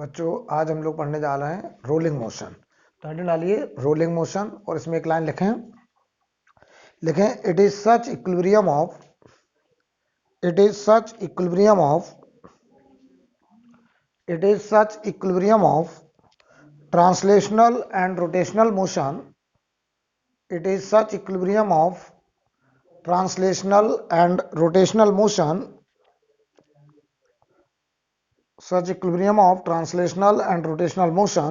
बच्चों आज हम लोग पढ़ने जा रहे हैं रोलिंग मोशन। तो हेडिंग डालिए रोलिंग मोशन और इसमें एक लाइन लिखें it is such equilibrium of translational and rotational motion so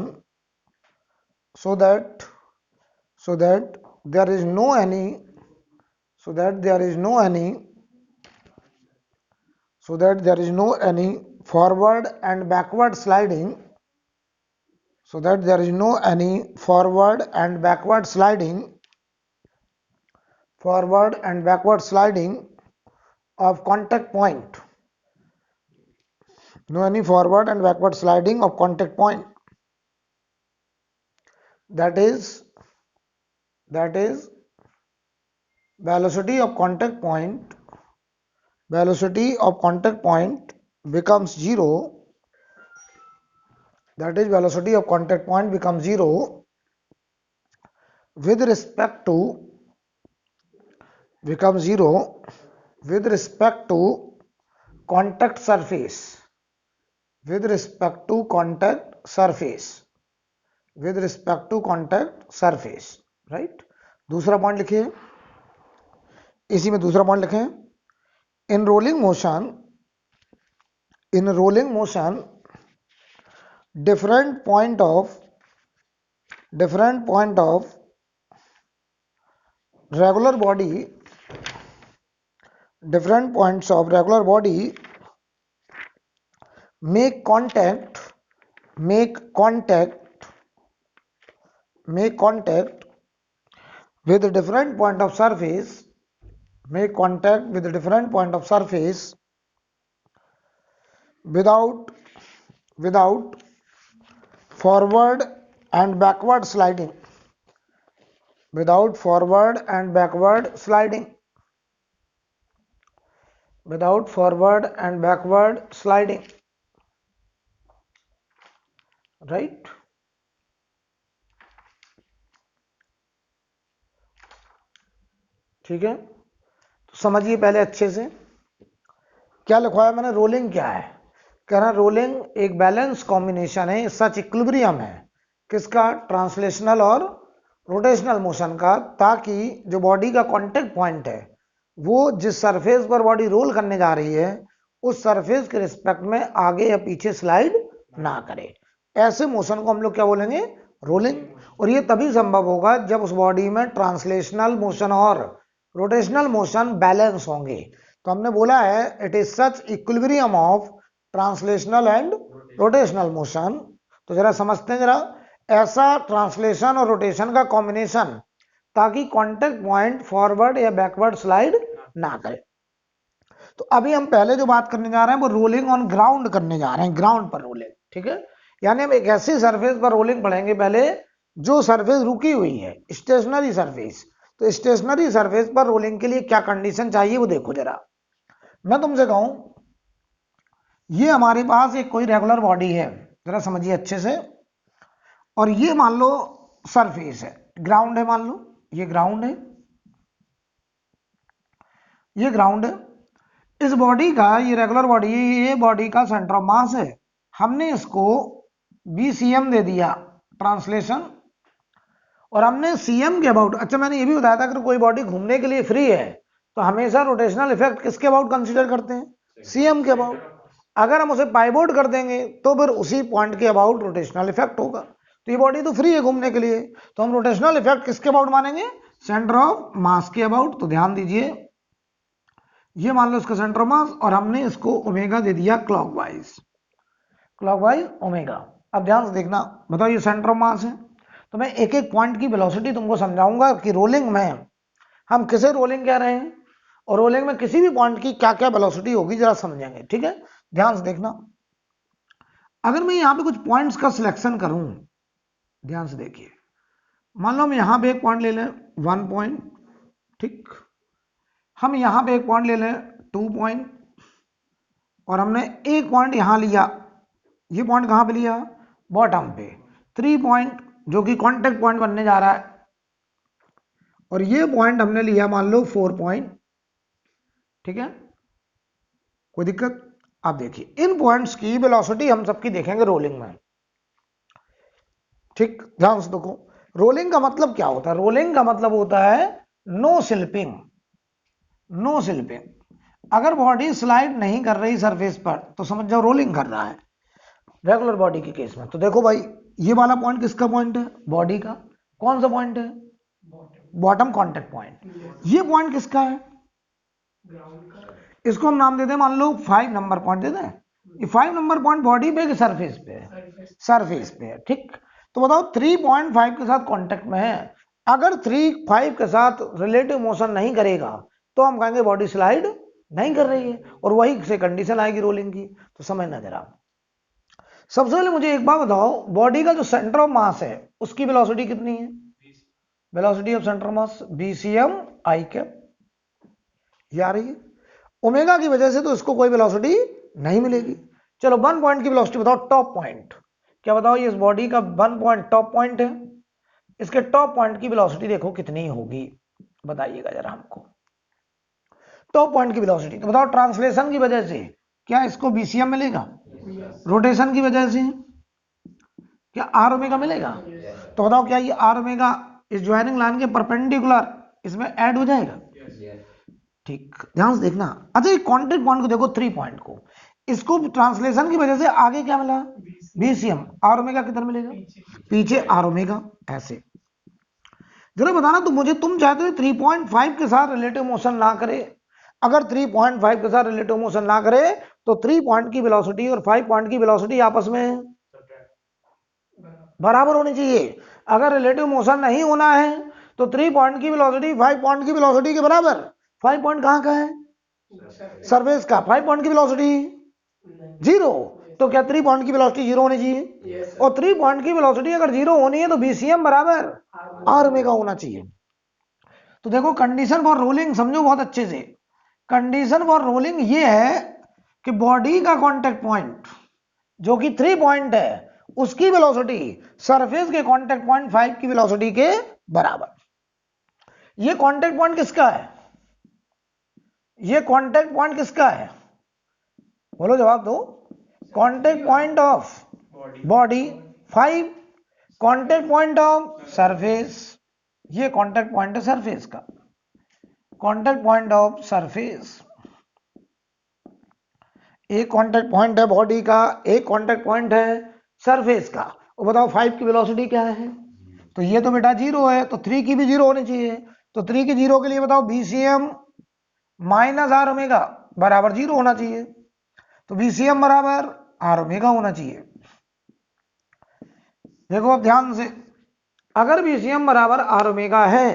that there is no any forward and backward sliding of contact point. That is velocity of contact point becomes zero. With respect to contact surface. Right. दूसरा point लिखिए, इसी में दूसरा point लिखें, in rolling motion different point of regular body make contact with a different point of surface without forward and backward sliding. Right? ठीक है, तो समझिए पहले अच्छे से क्या लिखवाया मैंने। रोलिंग क्या है, कह रहा रोलिंग एक बैलेंस कॉम्बिनेशन है, सच इक्विलिब्रियम है किसका, ट्रांसलेशनल और रोटेशनल मोशन का, ताकि जो बॉडी का कांटेक्ट पॉइंट है वो जिस सरफेस पर बॉडी रोल करने जा रही है उस सरफेस के रिस्पेक्ट में आगे या पीछे स्लाइड ना करे। ऐसे मोशन को हम लोग क्या बोलेंगे, रोलिंग। और ये तभी संभव होगा जब उस बॉडी में ट्रांसलेशनल मोशन और रोटेशनल मोशन बैलेंस होंगे। तो हमने बोला है it is such equilibrium of translational and rotational motion. तो जरा समझते हैं, जरा ऐसा ट्रांसलेशन और रोटेशन का कॉम्बिनेशन ताकि कांटेक्ट पॉइंट फॉरवर्ड या बैकवर्ड स्लाइड ना करे। तो अभी हम पहले जो बात करने जा रहे हैं वो रोलिंग ऑन ग्राउंड करने जा रहे हैं, ग्राउंड पर रोलिंग। ठीक है, यानी हम एक ऐसी सरफेस पर रोलिंग पढ़ेंगे पहले जो सरफेस रुकी हुई है, स्टेशनरी सरफेस। तो स्टेशनरी सरफेस पर रोलिंग के लिए क्या कंडीशन चाहिए वो देखो जरा। मैं तुमसे कहूं ये हमारे पास एक कोई रेगुलर बॉडी है, जरा समझिए अच्छे से, और ये मान लो सरफेस है, ग्राउंड है, मान लो ये ग्राउंड है, इस बॉडी का, ये रेगुलर बॉडी, ये बॉडी का सेंटर ऑफ मास है। हमने इसको BCM दे दिया ट्रांसलेशन, और हमने CM के अबाउट, अच्छा मैंने ये भी बताया था अगर कोई बॉडी घूमने के लिए फ्री है तो हमेशा रोटेशनल इफेक्ट किसके अबाउट कंसीडर करते हैं, CM के अबाउट। अगर हम उसे पाइवोट कर देंगे तो फिर उसी पॉइंट के अबाउट रोटेशनल इफेक्ट होगा। तो ये बॉडी तो फ्री है घूमने के लिए, तो हम रोटेशनल इफेक्ट किसके अबाउट मानेंगे, सेंटर ऑफ मास के अबाउट। तो ध्यान दीजिए, ये मान लो इसका सेंटर ऑफ मास और हमने इसको ओमेगा दे दिया क्लॉकवाइज ओमेगा। अब ध्यान से देखना, बताओ ये सेंटर ऑफ मास है, तो मैं एक एक पॉइंट की वेलोसिटी तुमको समझाऊंगा कि रोलिंग में हम किसे रोलिंग कह रहे हैं और रोलिंग में किसी भी पॉइंट की क्या क्या वेलोसिटी होगी, जरा समझेंगे। ठीक है, ध्यान से देखना। अगर मैं यहां पे कुछ पॉइंट्स का सिलेक्शन करूं, ध्यान से देखिए, मान लो हम यहां पे एक पॉइंट ले लें 1 पॉइंट, ठीक, हम यहां पे एक पॉइंट ले लें 2 पॉइंट, और हमने एक पॉइंट यहां लिया ये पॉइंट कहां पे लिया, बॉटम पे, 3 पॉइंट जो कि कांटेक्ट पॉइंट बनने जा रहा है, और ये पॉइंट हमने लिया मान लो 4 पॉइंट, ठीक है, कोई दिक्कत। आप देखिए इन पॉइंट्स की वेलोसिटी हम सबकी देखेंगे रोलिंग में, ठीक, ध्यान से देखो। रोलिंग का मतलब क्या होता है, रोलिंग का मतलब होता है नो स्लिपिंग, नो स्लिपिंग। अगर बॉडी स्लाइड नहीं कर रही सरफेस पर तो समझ जाओ रोलिंग कर रहा है, रेगुलर बॉडी के केस में। तो देखो भाई ये वाला पॉइंट किसका पॉइंट है, बॉडी का, कौन सा पॉइंट है, बॉटम कांटेक्ट पॉइंट। ये पॉइंट किसका है, इसको हम नाम देते हैं मान लो 5 नंबर पॉइंट देते हैं। ये 5 नंबर पॉइंट बॉडी पे कि सरफेस पे है, सरफेस पे है, ठीक। तो बताओ 3.5 के साथ कांटेक्ट में है, अगर 3.5 के साथ रिलेटिव मोशन नहीं करेगा तो हम कहेंगे बॉडी स्लाइड नहीं कर रही है, और वही से कंडीशन आएगी रोलिंग की। तो समझना जरा, सबसे पहले मुझे एक बात बताओ, बॉडी का जो सेंटर ऑफ मास है उसकी वेलोसिटी कितनी है, velocity of centre of mass BCM I cap, ये आ रही है। ओमेगा की वजह से तो इसको कोई वेलोसिटी नहीं मिलेगी। चलो 1 पॉइंट की वेलोसिटी बताओ, टॉप पॉइंट, क्या बताओ, ये इस बॉडी का 1 पॉइंट टॉप पॉइंट है, इसके टॉप पॉइंट की वेलोसिटी देखो कितनी होगी, बताइएगा जरा हमको, टॉप पॉइंट की वेलोसिटी। तो बताओ ट्रांसलेशन की वजह से क्या इसको BCM मिलेगा, रोटेशन की वजह से क्या आर ओमेगा मिलेगा, तो बताओ क्या ये आर ओमेगा इस ज्वाइनिंग लाइन के परपेंडिकुलर इसमें ऐड हो जाएगा, ठीक, ध्यान से देखना। अच्छा ये कांटेक्ट पॉइंट को देखो, 3 पॉइंट को, इसको ट्रांसलेशन की वजह से आगे क्या मिला, BCM, आर ओमेगा किधर मिलेगा, पीछे आर ओमेगा, ऐसे। जरा बताना तो मुझे, तुम चाहते हो 3.5 के साथ रिलेटिव मोशन ना करे, अगर 3.5 के साथ रिलेटिव मोशन ना करे तो 3 पॉइंट की वेलोसिटी और 5 पॉइंट की वेलोसिटी आपस में बराबर होनी चाहिए। अगर रिलेटिव मोशन नहीं होना है तो 3 पॉइंट की वेलोसिटी 5 पॉइंट की वेलोसिटी के बराबर। 5 पॉइंट कहां का है, सरफेस का, 5 पॉइंट की वेलोसिटी 0, तो क्या 3 पॉइंट की वेलोसिटी 0 होनी चाहिए, और 3 पॉइंट की वेलोसिटी अगर 0 होनी है तो BCM बराबर आर ओमेगा होना चाहिए। तो देखो कंडीशन फॉर रोलिंग समझो बहुत अच्छे से, कंडीशन फॉर रोलिंग ये है कि बॉडी का कांटेक्ट पॉइंट जो कि 3 पॉइंट है उसकी वेलोसिटी सरफेस के कांटेक्ट पॉइंट 5 की वेलोसिटी के बराबर। ये कांटेक्ट पॉइंट किसका है, ये कांटेक्ट पॉइंट किसका है, बोलो जवाब दो, contact point of body 5, contact point of surface, ये कांटेक्ट पॉइंट है सरफेस का, कांटेक्ट पॉइंट ऑफ सरफेस, एक कांटेक्ट पॉइंट है बॉडी का, एक कांटेक्ट पॉइंट है सरफेस का। और बताओ 5 की वेलोसिटी क्या है, तो ये तो बेटा 0 है, तो 3 की भी 0 होनी चाहिए, तो 3 की 0 के लिए बताओ BCM माइनस आर ओमेगा बराबर 0 होना चाहिए, तो BCM बराबर आर ओमेगा होना चाहिए। देखो अब ध्यान से, अगर BCM बराबर आर ओमेगा है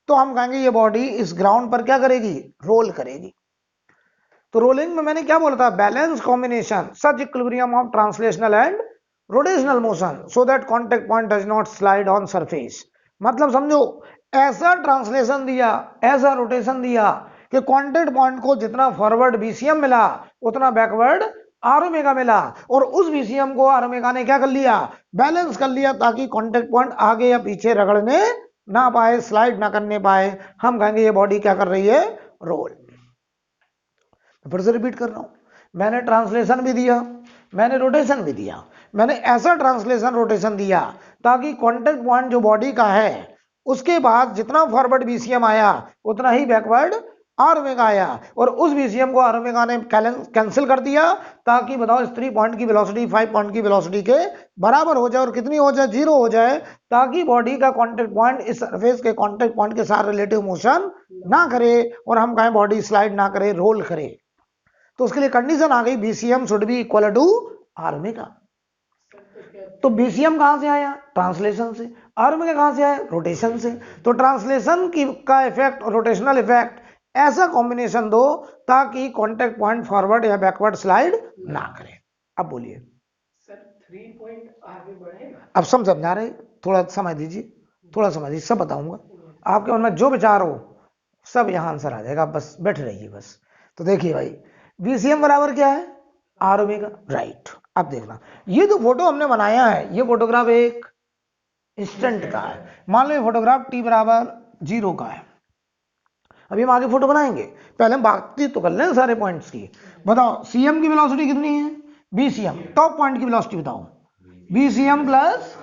तो हम कहेंगे ये बॉडी इस ग्राउंड पर क्या करेगी, रोल करेगी। तो रोलिंग में मैंने क्या बोला था, balance combination such equilibrium of translational and rotational motion so that contact point does not slide on surface. मतलब समझो ऐसा ट्रांसलेशन दिया, ऐसा रोटेशन दिया कि कांटेक्ट पॉइंट को जितना फॉरवर्ड BCM मिला उतना बैकवर्ड आर ओमेगा मिला, और उस BCM को आर ओमेगा ने क्या कर लिया, बैलेंस कर लिया, ताकि कांटेक्ट पॉइंट आगे या पीछे रगड़ने ना पाए, स्लाइड ना करने पाए। हम कहेंगे ये बॉडी क्या कर रही है, रोल। फिर से रिपीट कर रहा हूं, मैंने ट्रांसलेशन भी दिया, मैंने रोटेशन भी दिया, मैंने ऐसा ट्रांसलेशन रोटेशन दिया ताकि कांटेक्ट पॉइंट जो बॉडी का है उसके बाद जितना फॉरवर्ड BCM आया उतना ही बैकवर्ड आर ओमेगा आया, और उस BCM को आर ओमेगा ने कैंसिल कर दिया, ताकि बताओ इस 3 पॉइंट की वेलोसिटी 5 पॉइंट की वेलोसिटी के बराबर हो जाए, और कितनी हो जाए, 0 हो जाए, ताकि बॉडी का कांटेक्ट पॉइंट इस सरफेस के कांटेक्ट पॉइंट के साथ रिलेटिव मोशन ना करे, और हम कहें बॉडी स्लाइड ना करे, रोल करे। तो उसके लिए कंडीशन आ गई BCM should be equal to R omega. तो BCM कहां से आया, ट्रांसलेशन से, आर ओमेगा कहां से आया, रोटेशन से। तो ट्रांसलेशन की का इफेक्ट और रोटेशनल इफेक्ट ऐसा कॉम्बिनेशन दो ताकि कांटेक्ट पॉइंट फॉरवर्ड या बैकवर्ड स्लाइड ना करे। अब बोलिए सर 3 पॉइंट आगे बढ़ेगा, अब समझा रहे, थोड़ा समय दीजिए, थोड़ा समय दीजिए, सब बताऊंगा, आपके मन में जो विचार हो सब यहां आंसर आ जाएगा, बस बैठे रहिए बस। तो देखिए भाई BCM बराबर क्या है, आर ओमेगा, राइट। अब देखना, ये जो फोटो हमने बनाया है, ये फोटोग्राफ एक इंस्टेंट का है। मान लो ये फोटोग्राफ t बराबर 0 का है। अभी हम आगे फोटो बनाएंगे, पहले हम बातचीत तो कर लें सारे पॉइंट्स की। बताओ cm की वेलोसिटी कितनी है, bcm। टॉप पॉइंट की वेलोसिटी बताओ, bcm प्लस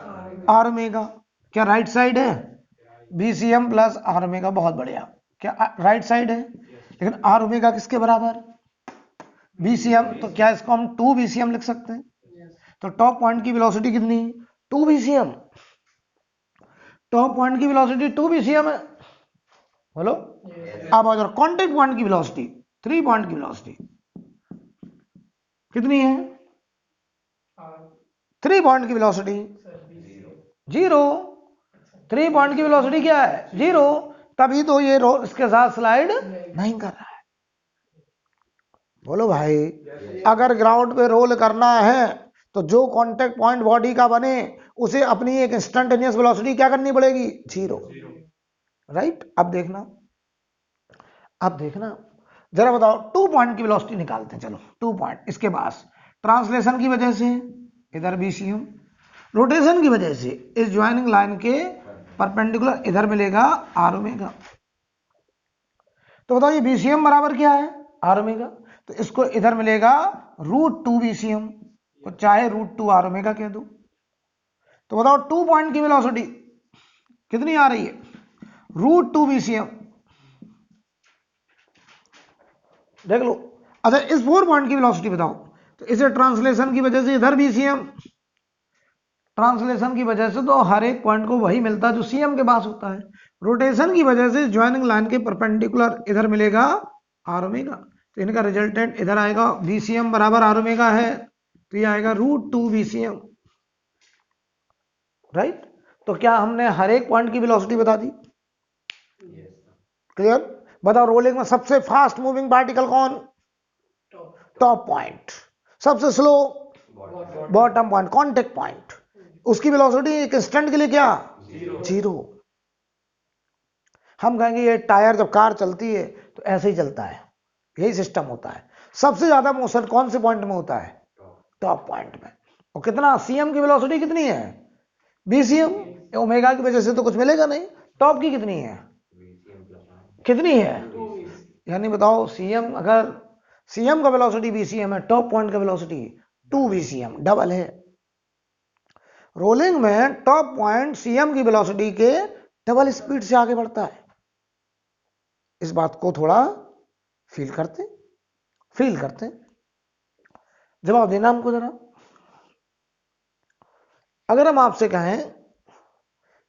आर ओमेगा। क्या राइट साइड है, bcm प्लस आर ओमेगा, बहुत बढ़िया। क्या राइट साइड है, लेकिन आर ओमेगा किसके बराबर, bcm, तो क्या इसको हम 2 bcm लिख सकते हैं। तो टॉप पॉइंट की वेलोसिटी कितनी, 2 bcm। टॉप पॉइंट की वेलोसिटी 2 bcm है, बोलो। अब आ जाओ कॉन्टेक्ट पॉइंट की वेलोसिटी, 3 पॉइंट की वेलोसिटी कितनी है, 3 पॉइंट की वेलोसिटी 0। 3 पॉइंट की वेलोसिटी क्या है, 0। तभी तो ये इसके साथ स्लाइड नहीं कर रहा है। बोलो भाई, अगर ग्राउंड पे रोल करना है तो जो कांटेक्ट पॉइंट बॉडी का बने उसे अपनी एक इंस्टेंटेनियस वेलोसिटी क्या करनी पड़ेगी, 0, राइट। अब देखना जरा बताओ, 2 पॉइंट की वेलोसिटी निकालते हैं। चलो 2 पॉइंट, इसके पास ट्रांसलेशन की वजह से इधर बीसीएम, रोटेशन की वजह से इस ज्वाइनिंग लाइन के परपेंडिकुलर इधर मिलेगा आर ओमेगा। तो बताओ ये बीसीएम बराबर क्या है, आर ओमेगा। तो इसको इधर मिलेगा √2 बीसीएम, तो चाहे √2 आर ओमेगा कह दो। तो बताओ 2 पॉइंट की वेलोसिटी कितनी आ रही है, √2 बीसीएम। देख लो। अच्छा इस 4 पॉइंट की वेलोसिटी बताओ, तो इसे ट्रांसलेशन की वजह से इधर बीसीएम, ट्रांसलेशन की वजह से तो हर एक पॉइंट को वही मिलता है जो सीएम के पास होता है। रोटेशन की वजह से ज्वाइनिंग लाइन के परपेंडिकुलर इधर मिलेगा आर ओमेगा। तो इनका रिजल्टेंट इधर आएगा, बीसीएम बराबर आर ओमेगा है, तो ये आएगा √2 बीसीएम, राइट। तो क्या हमने हर एक पॉइंट की वेलोसिटी बता दी, क्लियर। बताओ रोलिंग में सबसे फास्ट मूविंग पार्टिकल कौन, टॉप पॉइंट। सबसे slow bottom point, contact point. उसकी वेलोसिटी एक इंस्टेंट के लिए क्या, 0। हम कहेंगे ये टायर जब कार चलती है तो ऐसे ही चलता है, यही सिस्टम होता है। सबसे ज्यादा मोशन कौन से पॉइंट में होता है, टॉप पॉइंट में। और कितना, सीएम की वेलोसिटी कितनी है, बीसीएम। ओमेगा की वजह से तो कुछ मिलेगा नहीं। टॉप की कितनी है, कितनी है, यानी बताओ सीएम, अगर सीएम का वेलोसिटी बीसीएम है, टॉप पॉइंट का वेलोसिटी 2 बीसीएम, डबल है। रोलिंग में टॉप पॉइंट सीएम की वेलोसिटी के डबल स्पीड से आगे बढ़ता है। इस बात को थोड़ा फील करते जवाब देना हमको जरा। अगर हम आपसे कहें,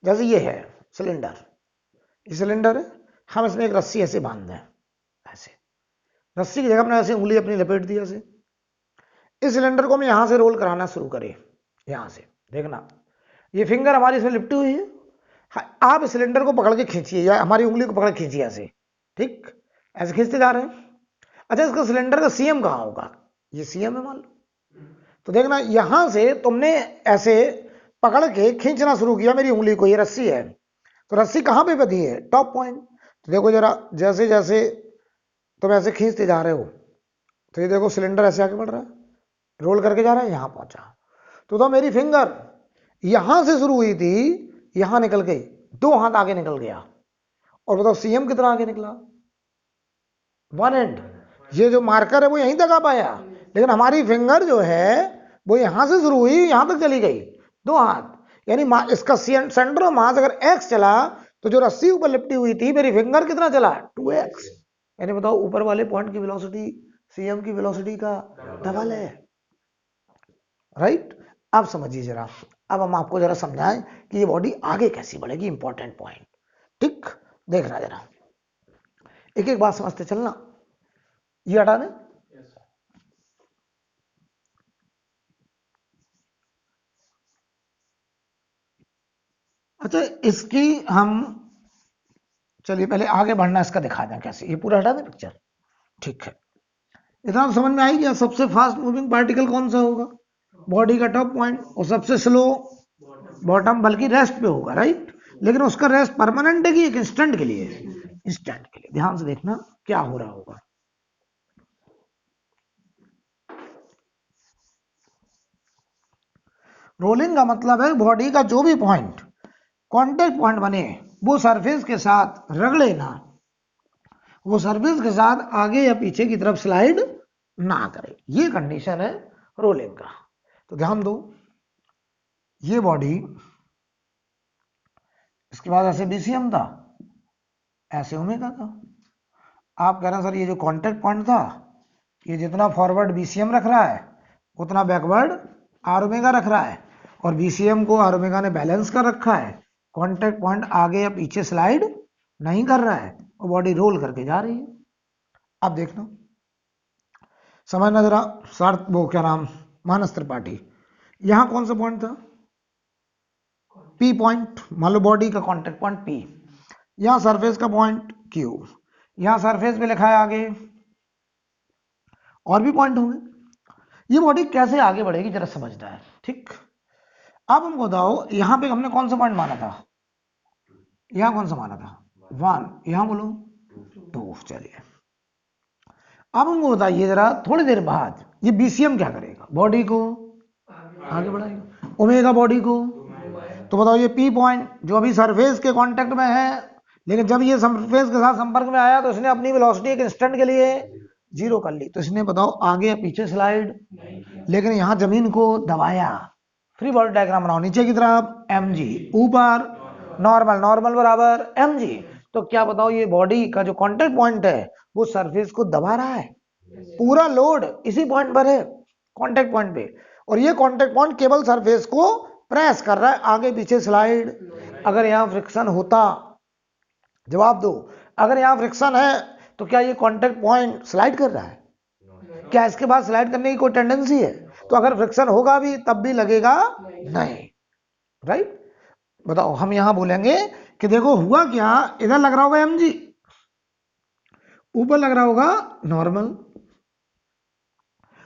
जैसे ये है सिलेंडर, ये सिलेंडर है, हम इसमें एक रस्सी ऐसे बांध दें, ऐसे रस्सी की जगह अपने ऐसे उंगली अपनी लपेट दी ऐसे। इस सिलेंडर को हम यहां से रोल कराना शुरू करें, यहां से देखना ये फिंगर हमारी इसमें लिपटी हुई है। आप इस सिलेंडर को पकड़ के खींचिए, या हमारी उंगली को पकड़ के खींचिए ऐसे, ठीक, ऐसे खींचते जा रहे हैं। अच्छा इसका सिलेंडर का सीएम कहां होगा, ये सीएम है मान लो। तो देखना यहां से तुमने ऐसे पकड़ के खींचना शुरू किया मेरी उंगली को, ये रस्सी है, तो रस्सी कहां पे बंधी है, टॉप पॉइंट। तो देखो जरा, जैसे जैसे तुम ऐसे खींचते जा रहे हो, तो ये देखो सिलेंडर ऐसे आगे बढ़ रहा है, रोल करके जा रहा है, यहां पहुंचा। तो मेरी फिंगर यहां से शुरू हुई थी, यहां निकल गई, 2 हाथ आगे निकल गया। और बताओ सीएम कितना आगे निकला, 1 एंड। ये जो मार्कर है वो यहीं तक आ पाया, लेकिन हमारी फिंगर जो है वो यहां से शुरू हुई, यहां तक चली गई, 2 हाथ। यानी इसका सेंटर ऑफ मास अगर x चला, तो जो रस्सी ऊपर लिपटी हुई थी मेरी फिंगर कितना चला, 2x। यानी बताओ ऊपर वाले पॉइंट की वेलोसिटी सीएम की वेलोसिटी का डबल है, राइट। अब समझिए जरा, अब हम आपको जरा समझाएं कि ये बॉडी आगे कैसी बढ़ेगी, इंपॉर्टेंट पॉइंट, ठीक। देखना जरा, एक एक बात समझते चलना। ये हटा दें, अच्छा इसकी हम, चलिए पहले आगे बढ़ना इसका दिखा दें कैसे, ये पूरा हटा दें पिक्चर, ठीक है। इतना समझ में आई गया, सबसे फास्ट मूविंग पार्टिकल कौन सा होगा, बॉडी का टॉप पॉइंट, और सबसे स्लो बॉटम, बल्कि रेस्ट पे होगा, राइट। लेकिन उसका रेस्ट परमानेंट है कि एक इंस्टेंट के लिए, इंस्टेंट के लिए। ध्यान से देखना क्या हो रहा होगा। रोलिंग का मतलब है बॉडी का जो भी पॉइंट कांटेक्ट पॉइंट बने वो सरफेस के साथ रगड़े ना, वो सरफेस के साथ आगे या पीछे की तरफ स्लाइड ना करे, ये कंडीशन है रोलिंग का। तो ध्यान दो, ये बॉडी, इसके बाद ऐसे बीसीएम था, ऐसे ओमेगा था। आप कह रहे हैं सर ये जो कांटेक्ट पॉइंट था, ये जितना फॉरवर्ड बीसीएम रख रहा है उतना बैकवर्ड आर ओमेगा रख रहा है, और बीसीएम को आर ओमेगा ने बैलेंस कर रखा है। कांटेक्ट पॉइंट आगे या पीछे स्लाइड नहीं कर रहा है, वो बॉडी रोल करके जा रही है। अब देखना, समझना जरा, सार्थ वो क्या नाम, मानस त्रिपाठी, यहां कौन सा पॉइंट था, पी पॉइंट, मान लो बॉडी का कांटेक्ट पॉइंट पी, यहां सरफेस का पॉइंट क्यू, यहां सरफेस पे लिखा है आगे, और भी पॉइंट होंगे। ये बॉडी कैसे आगे बढ़ेगी जरा समझना है, ठीक। अब हमको बताओ, यहां पे हमने कौन सा पॉइंट माना था, यहां कौन सा माना था 1, यहां बोलो 2, चलिए। अब हमको बताइए जरा, थोड़ी देर बाद ये बीसीएम क्या करेगा, बॉडी को आगे बढ़ाएगा, ओमेगा बॉडी को, तो बताओ ये पी पॉइंट जो अभी सरफेस के कांटेक्ट में है, लेकिन जब ये सरफेस के साथ संपर्क में आया तो इसने अपनी वेलोसिटी एक इंस्टेंट के लिए जीरो कर ली, तो इसने बताओ आगे या पीछे स्लाइड, लेकिन यहां जमीन को दबाया। फ्री बॉडी डायग्राम बनाओ, नीचे की तरफ mg, ऊपर नॉर्मल, नॉर्मल बराबर mg। तो क्या बताओ ये बॉडी का जो कांटेक्ट पॉइंट है वो सरफेस को दबा रहा है, पूरा लोड इसी पॉइंट पर है, कांटेक्ट पॉइंट पे, और ये कांटेक्ट पॉइंट केवल सरफेस को प्रेस कर रहा है, आगे पीछे स्लाइड। अगर यहां फ्रिक्शन होता, जवाब दो, अगर यहां फ्रिक्शन है तो क्या ये कांटेक्ट पॉइंट स्लाइड कर रहा है, क्या इसके बाद स्लाइड करने की कोई टेंडेंसी है, तो अगर फ्रिक्शन होगा भी तब भी लगेगा नहीं, राइट। बताओ, हम यहां बोलेंगे कि देखो हुआ क्या, इधर लग रहा होगा mg, ऊपर लग रहा होगा नॉर्मल,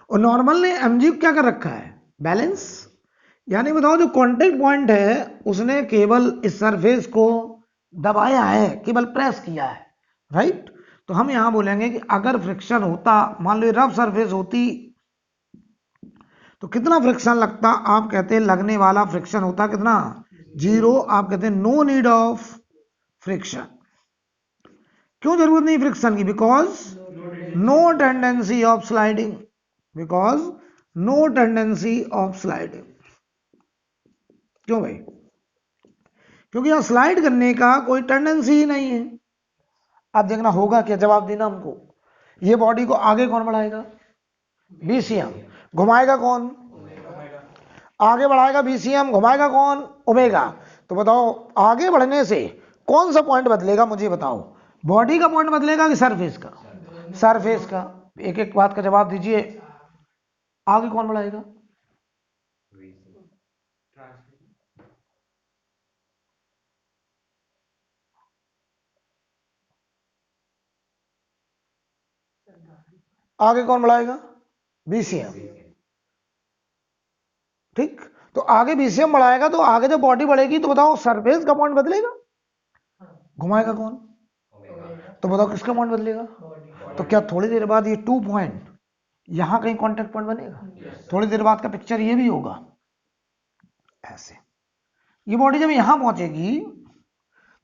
और नॉर्मल ने mg क्या कर रखा है, बैलेंस। यानी बताओ जो कांटेक्ट पॉइंट है उसने केवल इस सरफेस को दबाया है, केवल प्रेस किया है, राइट। तो हम यहां बोलेंगे कि अगर फ्रिक्शन होता, मान लो रफ सरफेस होती, तो कितना फ्रिक्शन लगता, आप कहते हैं लगने वाला फ्रिक्शन होता कितना, 0। आप कहते हैं नो नीड ऑफ फ्रिक्शन, क्यों जरूरत नहीं फ्रिक्शन की, because no tendency of sliding, because no tendency of sliding. क्यों भाई, क्योंकि यहां स्लाइड करने का कोई टेंडेंसी ही नहीं है। अब देखना होगा क्या, जवाब देना हमको, ये बॉडी को आगे कौन बढ़ाएगा, बीसीएम, घुमाएगा कौन, आगे बढ़ाएगा बीसीएम, घुमाएगा कौन, ओमेगा। तो बताओ आगे बढ़ने से कौन सा पॉइंट बदलेगा, मुझे बताओ, बॉडी का पॉइंट बदलेगा कि सरफेस का, सरफेस का। एक एक बात का जवाब दीजिए, आगे कौन बढ़ाएगा, आगे कौन बढ़ाएगा, बीसीएम, ठीक। तो आगे बीसीएम बढ़ाएगा, तो आगे जब बॉडी बढ़ेगी तो बताओ सरफेस का पॉइंट बदलेगा, घुमाएगा कौन, तो बताओ किसका पॉइंट बदलेगा। तो क्या थोड़ी देर बाद ये 2 पॉइंट यहां कहीं कांटेक्ट पॉइंट बनेगा, थोड़ी देर बाद का पिक्चर ये भी होगा ऐसे, ये बॉडी जब यहां पहुंचेगी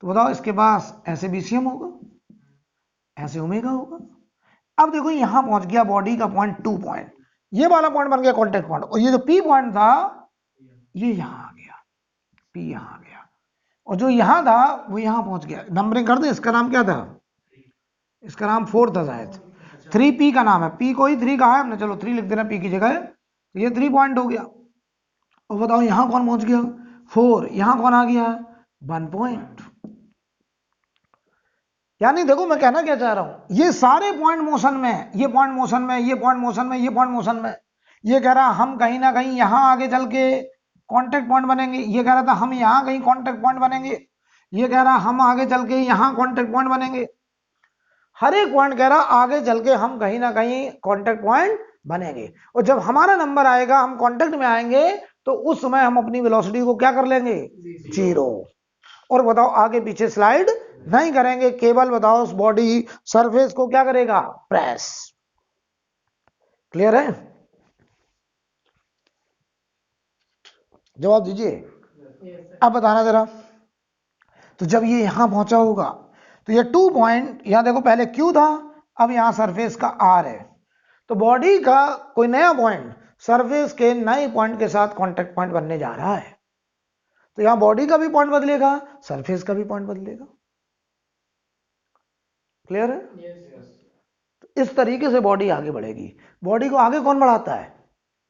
तो बताओ इसके पास ऐसे बीसीएम होगा, ऐसे ओमेगा होगा। अब देखो यहां पहुंच गया बॉडी का पॉइंट 2 पॉइंट, ये वाला पॉइंट बन गया कांटेक्ट पॉइंट, और ये जो पी पॉइंट था ये यहां आ गया, पी यहां आ गया, और जो यहां था वो यहां पहुंच गया। नंबरिंग कर दे, इसका नाम क्या था, इसका नाम 4 था शायद, 3p का नाम है, p को ही 3 कहा है हमने, चलो 3 लिख देना p की जगह, तो ये 3 पॉइंट हो गया। और बताओ यहां कौन पहुंच गया 4, यहां कौन आ गया 1 पॉइंट। यानी देखो मैं कहना क्या चाह रहा हूं, ये सारे पॉइंट मोशन में, ये पॉइंट मोशन में, ये पॉइंट मोशन में, ये पॉइंट मोशन में, ये कह रहा हम कहीं ना कहीं यहां आगे चल के कांटेक्ट पॉइंट बनेंगे, ये कह रहा था हम यहां कहीं कांटेक्ट पॉइंट बनेंगे, ये कह रहा हम आगे चल के यहां कांटेक्ट पॉइंट बनेंगे। हर एक पॉइंट कह रहा आगे चल के हम कहीं ना कहीं कांटेक्ट पॉइंट बनेंगे, और जब हमारा नंबर आएगा, हम कांटेक्ट में आएंगे, तो उस समय हम अपनी वेलोसिटी को क्या कर लेंगे, 0। और बताओ आगे पीछे स्लाइड नहीं करेंगे, केवल बताओ उस बॉडी सरफेस को क्या करेगा, प्रेस। क्लियर है। जवाब दीजिए। Yes sir. अब बताना जरा। तो जब ये यहां पहुंचा होगा तो ये 2 पॉइंट, यहां देखो पहले Q था, अब यहां सरफेस का R है, तो बॉडी का कोई नया पॉइंट सरफेस के नए पॉइंट के साथ कांटेक्ट पॉइंट बनने जा रहा है, तो यहां बॉडी का भी पॉइंट बदलेगा, सरफेस का भी पॉइंट बदलेगा। क्लियर है? Yes yes. तो इस तरीके से बॉडी आगे बढ़ेगी। बॉडी को आगे कौन बढ़ाता है?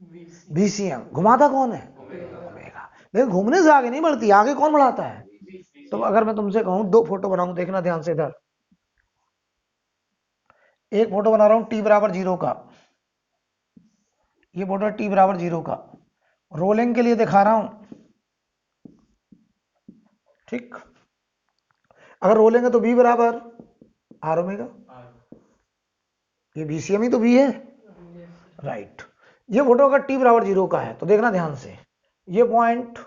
VC BCM. घुमाता कौन है? ओमेगा। लेकिन घूमने से आगे नहीं बढ़ती, आगे कौन बढ़ाता है? तो अगर मैं तुमसे कहूं 2 फोटो बनाऊं, देखना ध्यान से इधर। एक फोटो बना रहा हूं t बराबर 0 का, ये फोटो t बराबर 0 का, रोलिंग के लिए दिखा रहा हूं, ठीक। अगर रोलिंग है तो b बराबर r ओमेगा, ये बीसीएम ही तो b है, राइट। ये फोटो अगर t बराबर 0 का है तो देखना ध्यान से, ये पॉइंट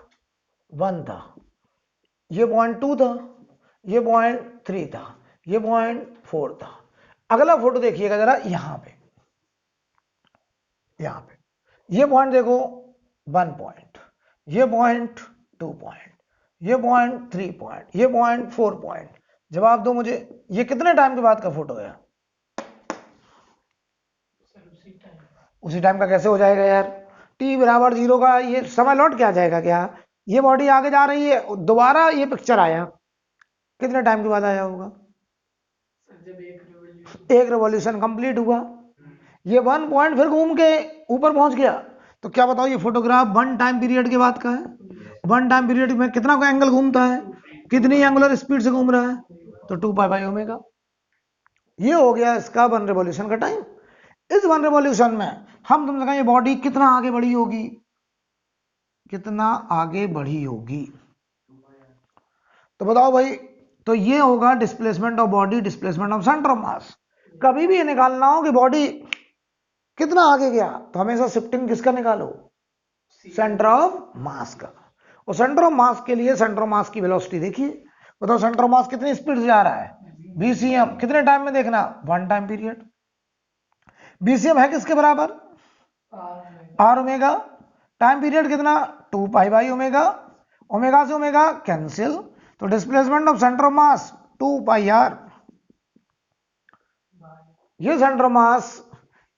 1 था, ये पॉइंट 2 था, ये पॉइंट 3 था, ये पॉइंट 4 था। अगला फोटो देखिएगा जरा, यहां पे ये पॉइंट देखो 1 पॉइंट, ये पॉइंट 2 पॉइंट, ये पॉइंट 3 पॉइंट, ये पॉइंट 4 पॉइंट। जवाब दो मुझे, ये कितने टाइम के बाद का फोटो है? सर उसी टाइम। उसी टाइम का कैसे हो जाएगा यार? t बराबर 0 का ये समय लौट के आ जाएगा क्या? ये बॉडी आगे जा रही है, दोबारा ये पिक्चर आया, कितने टाइम के बाद आया होगा? सर जब एक एक रिवॉल्यूशन कंप्लीट हुआ, ये 1 पॉइंट फिर घूम के ऊपर पहुंच गया, तो क्या बताओ ये फोटोग्राफ 1 टाइम पीरियड के बाद का है? 1 टाइम पीरियड में कितना को एंगल घूमता है, कितनी एंगुलर स्पीड से घूम रहा है? तो 2 पाई बाई ओमेगा। ये हो गया इसका 1 रिवॉल्यूशन का टाइम। इस 1 रिवॉल्यूशन में हम तुमसे कहें ये बॉडी कितना आगे बढ़ी होगी, कितना आगे बढ़ी होगी? तो बताओ भाई, तो ये होगा displacement of body, displacement of centre of मास। कभी भी ये निकालना हो कि बॉडी कितना आगे गया, तो हमेशा शिफ्टिंग किसका निकालो? सेंटर ऑफ मास का। और सेंटर ऑफ मास के लिए सेंटर ऑफ मास की वेलोसिटी देखिए, बताओ सेंटर ऑफ मास कितनी स्पीड से जा रहा है? बीसीएम। कितने टाइम में देखना? 1 टाइम पीरियड। बीसीएम है किसके बराबर? Are omega. टाइम पीरियड कितना? 2 पाई बाई ओमेगा। ओमेगा से ओमेगा कैंसिल, तो displacement of centre of mass 2 pi R. ये सेंटर ऑफ मास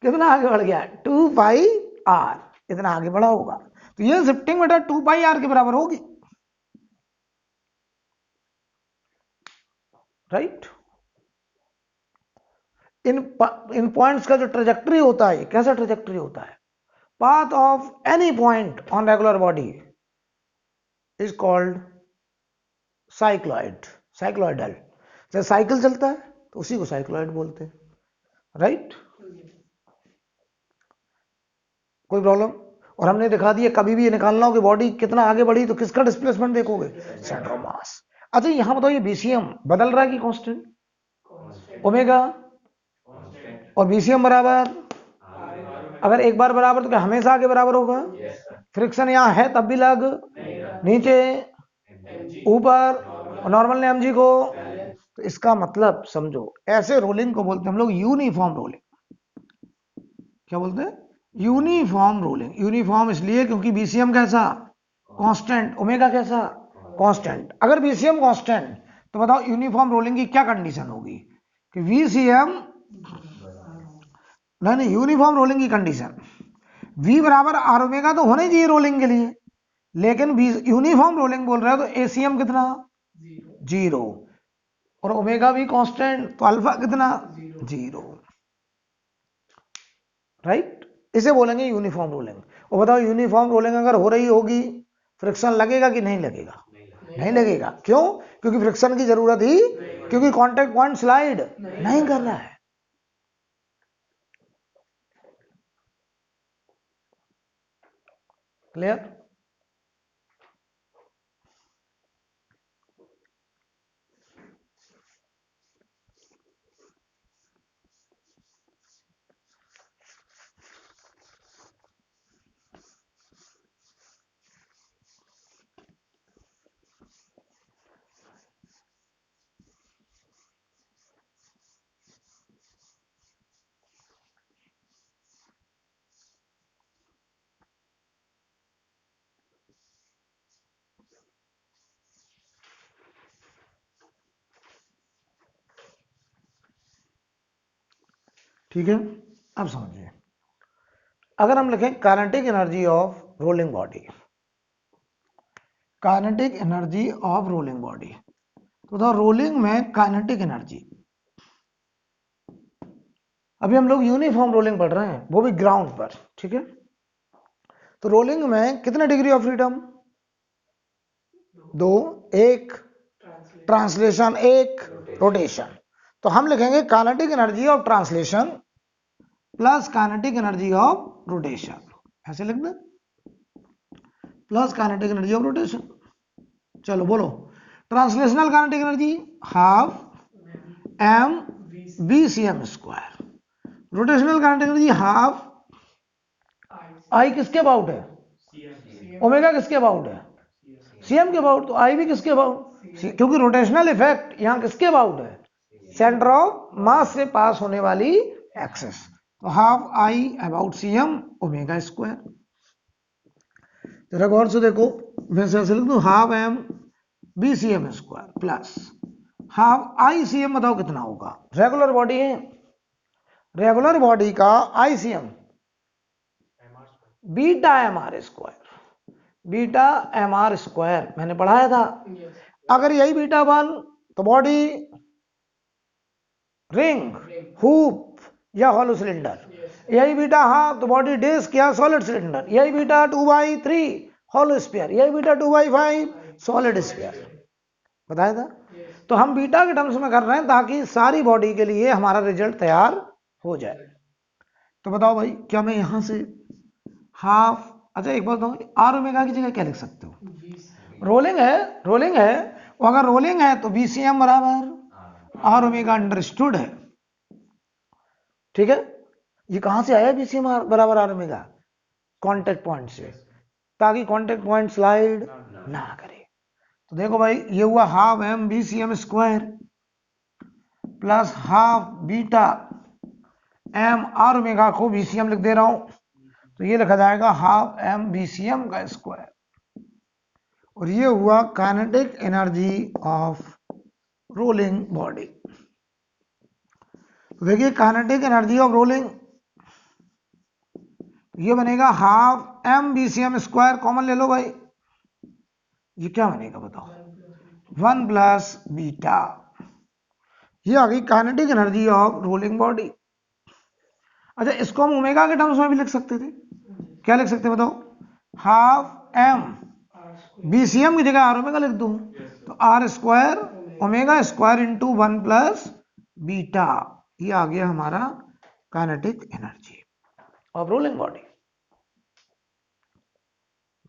कितना आगे बढ़ गया? 2 पाई आर, इतना आगे बढ़ा होगा, तो ये शिफ्टिंग बेटा 2 पाई आर के बराबर होगी, राइट। इन पॉइंट्स का जो ट्रेजेक्टरी होता है, कैसा ट्रेजेक्टरी होता है? Path of any point on regular body is called cycloid, cycloidal. जैसे साइकिल चलता है तो उसी को साइक्लॉइड बोलते हैं, राइट। कोई प्रॉब्लम? और हमने दिखा दिया, कभी भी ये निकालना हो कि बॉडी कितना आगे बढ़ी तो किसका डिस्प्लेसमेंट देखोगे? सेंटर ऑफ मास। अच्छा यहां बताओ, ये बीसीएम बदल रहा है कि कांस्टेंट? ओमेगा। और बीसीएम बराबर, अगर एक बार बराबर तो क्या हमेशा आगे बराबर होगा? फ्रिक्शन यहां है तब भी लग, नीचे, ऊपर, और नॉर्मल ने एमजी को, तो इसका मतलब समझो, ऐसे रोलिंग को बोलते हैं हम लोग यूनिफॉर्म रोलिंग। क्या बोलते हैं? Uniform rolling. यूनिफॉर्म इसलिए क्योंकि बीसीएम कैसा? कांस्टेंट। ओमेगा कैसा? कांस्टेंट। अगर बीसीएम कांस्टेंट तो बताओ यूनिफॉर्म रोलिंग की क्या कंडीशन होगी? कि वीसीएम, नहीं यूनिफॉर्म रोलिंग की कंडीशन v बराबर आर ओमेगा तो होना ही चाहिए रोलिंग के लिए, लेकिन यूनिफॉर्म रोलिंग बोल रहे हो तो एसीएम कितना? 0, और ओमेगा भी कांस्टेंट तो अल्फा कितना? 0, राइट। इसे बोलेंगे यूनिफॉर्म रोलिंग। और बताओ यूनिफॉर्म रोलिंग अगर हो रही होगी, फ्रिक्शन लगेगा कि नहीं लगेगा? नहीं लगेगा। क्यों? क्योंकि फ्रिक्शन की जरूरत ही, क्योंकि कांटेक्ट पॉइंट स्लाइड नहीं कर रहा है। क्लियर? ठीक है, अब समझिए, अगर हम लिखें kinetic energy of rolling body, kinetic energy of rolling body, तो बताओ रोलिंग में काइनेटिक एनर्जी, अभी हम लोग यूनिफॉर्म रोलिंग पढ़ रहे हैं, वो भी ग्राउंड पर, ठीक है। तो रोलिंग में कितने डिग्री ऑफ फ्रीडम? 2, एक ट्रांसलेशन, एक रोटेशन। तो हम लिखेंगे kinetic energy of translation plus kinetic energy of rotation, ऐसे लिख दें, plus kinetic energy of rotation. चलो बोलो, translational kinetic energy half M B C M square, rotational kinetic energy half I किसके अबाउट है? ओमेगा किसके अबाउट है? CM के अबाउट। तो आई भी किसके अबाउट? क्योंकि रोटेशनल इफेक्ट यहां किसके अबाउट है? सेंटर ऑफ मास से पास होने वाली एक्सेस। तो half I about CM omega square. जरा गौर से देखो, मैं ऐसे लिख दूं, half M B C M square plus half I C M, बताओ कितना होगा? रेगुलर बॉडी है, रेगुलर बॉडी का I C M beta M R square, beta M R square मैंने पढ़ाया था। अगर यही बीटा 1 तो बॉडी रिंग, हुप या हॉलो सिलेंडर, यही बीटा हाफ तो बॉडी डिस्क या सॉलिड सिलेंडर, यही बीटा 2/3 हॉलो स्फीयर, यही बीटा 2/5 सॉलिड स्फीयर, बताया था। तो हम बीटा के टर्म्स में कर रहे हैं ताकि सारी बॉडी के लिए हमारा रिजल्ट तैयार हो जाए। तो बताओ भाई, क्या मैं यहां से हाफ, अच्छा एक बात बताओ, आर ओमेगा की जगह क्या लिख सकते हो? रोलिंग है, रोलिंग है, और अगर रोलिंग है तो बीसीएम बराबर आर ओमेगा अंडरस्टूड है, ठीक है। ये कहां से आया बीसीएम बराबर आर ओमेगा? कांटेक्ट पॉइंट से, ताकि कांटेक्ट पॉइंट स्लाइड ना करे। तो देखो भाई, ये हुआ half M BCM square plus half beta M R omega को बीसीएम लिख दे रहा हूं, तो ये लिखा जाएगा हाफ एम बीसीएम का स्क्वायर, और ये हुआ kinetic energy of rolling body. तो देखिए काइनेटिक एनर्जी ऑफ रोलिंग, ये बनेगा half M BCM square, common ले लो भाई, ये क्या बनेगा बताओ? 1 प्लस बीटा, ये आ गई kinetic energy of rolling body. अच्छा, इसको हम ओमेगा के टर्म्स में भी लिख सकते थे, क्या लिख सकते बताओ? हाफ एम बीसीएम की जगह आर ओमेगा लिख दूं, तो R square omega square into 1 plus beta, ये आ गया हमारा kinetic energy of rolling body.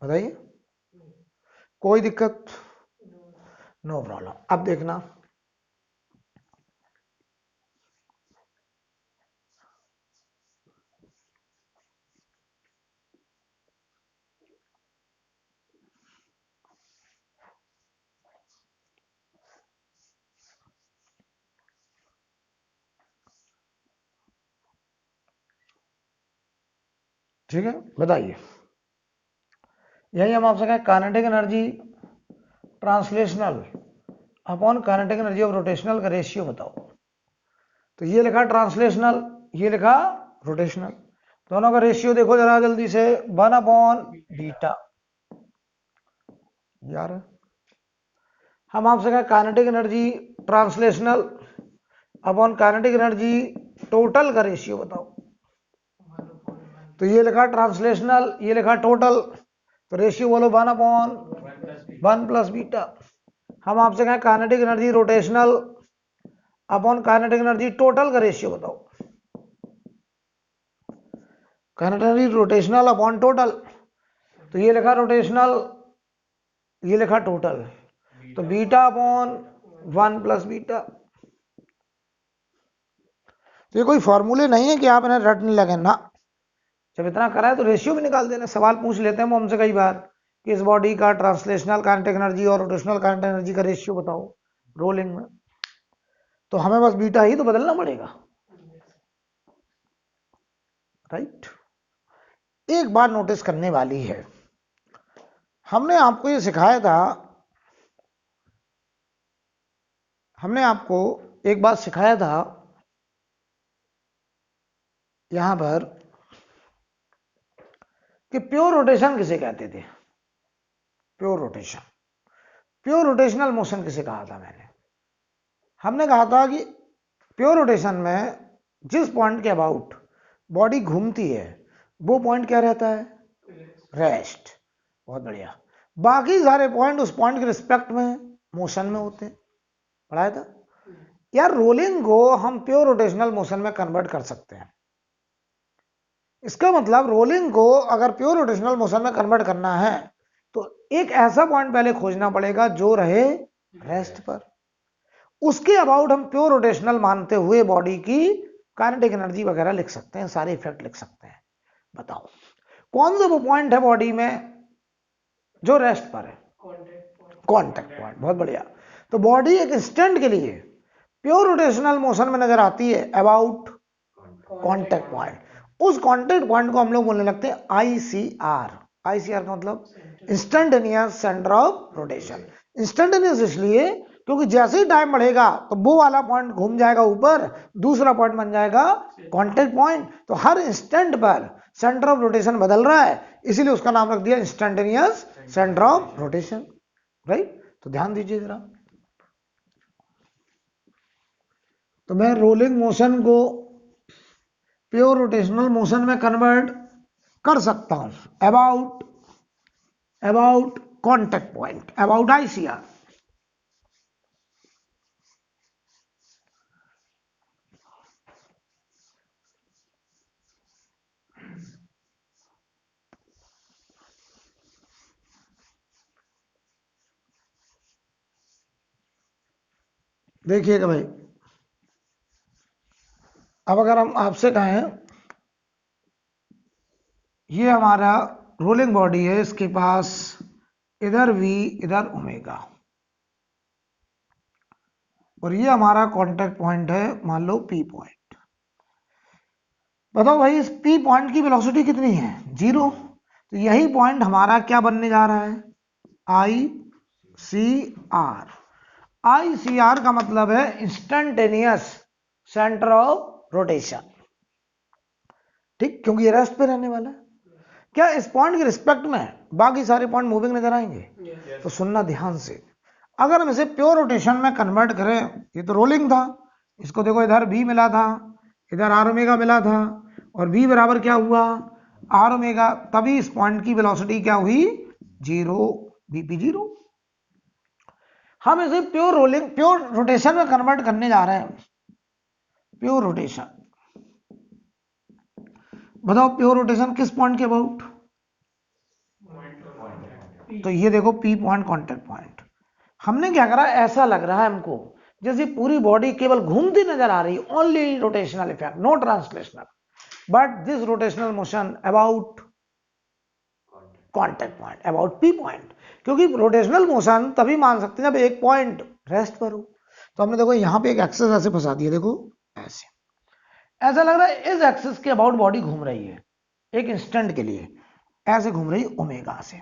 बताइए, कोई दिक्कत? No problem. अब देखना, ठीक है, बताइए, यही हम आपसे कहें kinetic energy translational upon kinetic energy of rotational का रेशियो बताओ। तो ये लिखा ट्रांसलेशनल, ये लिखा रोटेशनल, दोनों का रेशियो देखो जरा जल्दी से, 1/बीटा। यार हम आपसे कहें kinetic energy translational upon kinetic energy total का रेशियो बताओ। तो ये लिखा ट्रांसलेशनल, ये लिखा टोटल, तो रेशियो बोलो 1/1 प्लस बीटा। हम आपसे कहें kinetic energy rotational upon kinetic energy total का रेशियो बताओ। Kinetic energy rotational upon total, तो ये लिखा रोटेशनल, ये लिखा टोटल, तो बीटा अपॉन 1 प्लस बीटा। तो ये कोई फॉर्मूले नहीं है कि आप इन्हें रटने लगे ना, जब इतना करा है तो रेशियो भी निकाल देना। सवाल पूछ लेते हैं वो हमसे कई बार कि इस बॉडी का ट्रांसलेशनल काइनेटिक एनर्जी और रोटेशनल काइनेटिक एनर्जी का रेशियो बताओ रोलिंग में, तो हमें बस बीटा ही तो बदलना पड़ेगा, राइट। एक बात नोटिस करने वाली है, हमने आपको ये सिखाया था, हमने आपको एक बात सिखाया था यहां पर कि प्योर रोटेशन किसे कहते थे, pure rotation, pure rotational motion किसे कहा था मैंने, हमने कहा था कि प्योर रोटेशन में जिस पॉइंट के अबाउट बॉडी घूमती है वो पॉइंट क्या रहता है, रेस्ट। बहुत बढ़िया। बाकी सारे पॉइंट उस पॉइंट के रिस्पेक्ट में मोशन में होते हैं, पढ़ाया था यार। रोलिंग को हम प्योर रोटेशनल मोशन में कन्वर्ट कर सकते हैं। इसका मतलब रोलिंग को अगर प्योर रोटेशनल मोशन में कन्वर्ट करना है तो एक ऐसा पॉइंट पहले खोजना पड़ेगा जो रहे रेस्ट पर, उसके अबाउट हम प्योर रोटेशनल मानते हुए बॉडी की काइनेटिक एनर्जी वगैरह लिख सकते हैं, सारे इफेक्ट लिख सकते हैं। बताओ कौन सा वो पॉइंट है बॉडी में जो रेस्ट पर है, कांटेक्ट पॉइंट। बहुत बढ़िया। तो बॉडी एक इंस्टेंट के लिए प्योर रोटेशनल मोशन में नजर आती है अबाउट कांटेक्ट पॉइंट। उस कांटेक्ट पॉइंट को हम लोग बोलने लगते हैं आईसीआर। आईसीआर का मतलब instantaneous centre of rotation. Instantaneous इसलिए क्योंकि जैसे ही टाइम बढ़ेगा तो वो वाला पॉइंट घूम जाएगा ऊपर, दूसरा पॉइंट बन जाएगा कांटेक्ट पॉइंट। तो हर इंस्टेंट पर सेंटर ऑफ रोटेशन बदल रहा है, इसीलिए उसका नाम रख दिया instantaneous centre of rotation. Right, तो ध्यान दीजिए जरा। तो मैं रोलिंग मोशन को प्योर रोटेशनल मोशन में कन्वर्ट कर सकता हूं about contact point, about ICR. देखिएगा भाई, अब अगर हम आपसे कहें ये हमारा रोलिंग बॉडी है, इसके पास इधर v इधर ओमेगा, और ये हमारा कांटेक्ट पॉइंट है मान लो p पॉइंट। बताओ भाई इस p पॉइंट की वेलोसिटी कितनी है, 0। तो यही पॉइंट हमारा क्या बनने जा रहा है, ICR। ICR का मतलब है इंस्टेंटेनियस सेंटर ऑफ रोटेशन। ठीक, क्योंकि ये रेस्ट पे रहने वाला है। क्या इस पॉइंट के रिस्पेक्ट में बाकी सारे पॉइंट मूविंग नजर आएंगे? तो सुनना ध्यान से, अगर हम इसे प्योर रोटेशन में कन्वर्ट करें, ये तो रोलिंग था, इसको देखो इधर v मिला था, इधर r ओमेगा मिला था, और v बराबर क्या हुआ, r ओमेगा, तभी इस पॉइंट की वेलोसिटी क्या हुई, 0, vp 0। हम इसे प्योर रोटेशन में कन्वर्ट करने जा रहे हैं। प्योर रोटेशन, बताओ प्योर रोटेशन किस पॉइंट के अबाउट, तो ये देखो p पॉइंट कांटेक्ट पॉइंट। हमने क्या करा, ऐसा लग रहा है हमको जैसे पूरी बॉडी केवल घूमती नजर आ रही, only rotational effect, no translational, but this rotational motion about contact point, about p point. क्योंकि रोटेशनल मोशन तभी मान सकते हैं जब एक पॉइंट रेस्ट पर हो। तो हमने देखो यहां पे एक एक्सेस ऐसे फंसा दिया, देखो ऐसे, ऐसा लग रहा है इस एक्सेस के अबाउट बॉडी घूम रही है एक इंस्टेंट के लिए, ऐसे घूम रही ओमेगा से,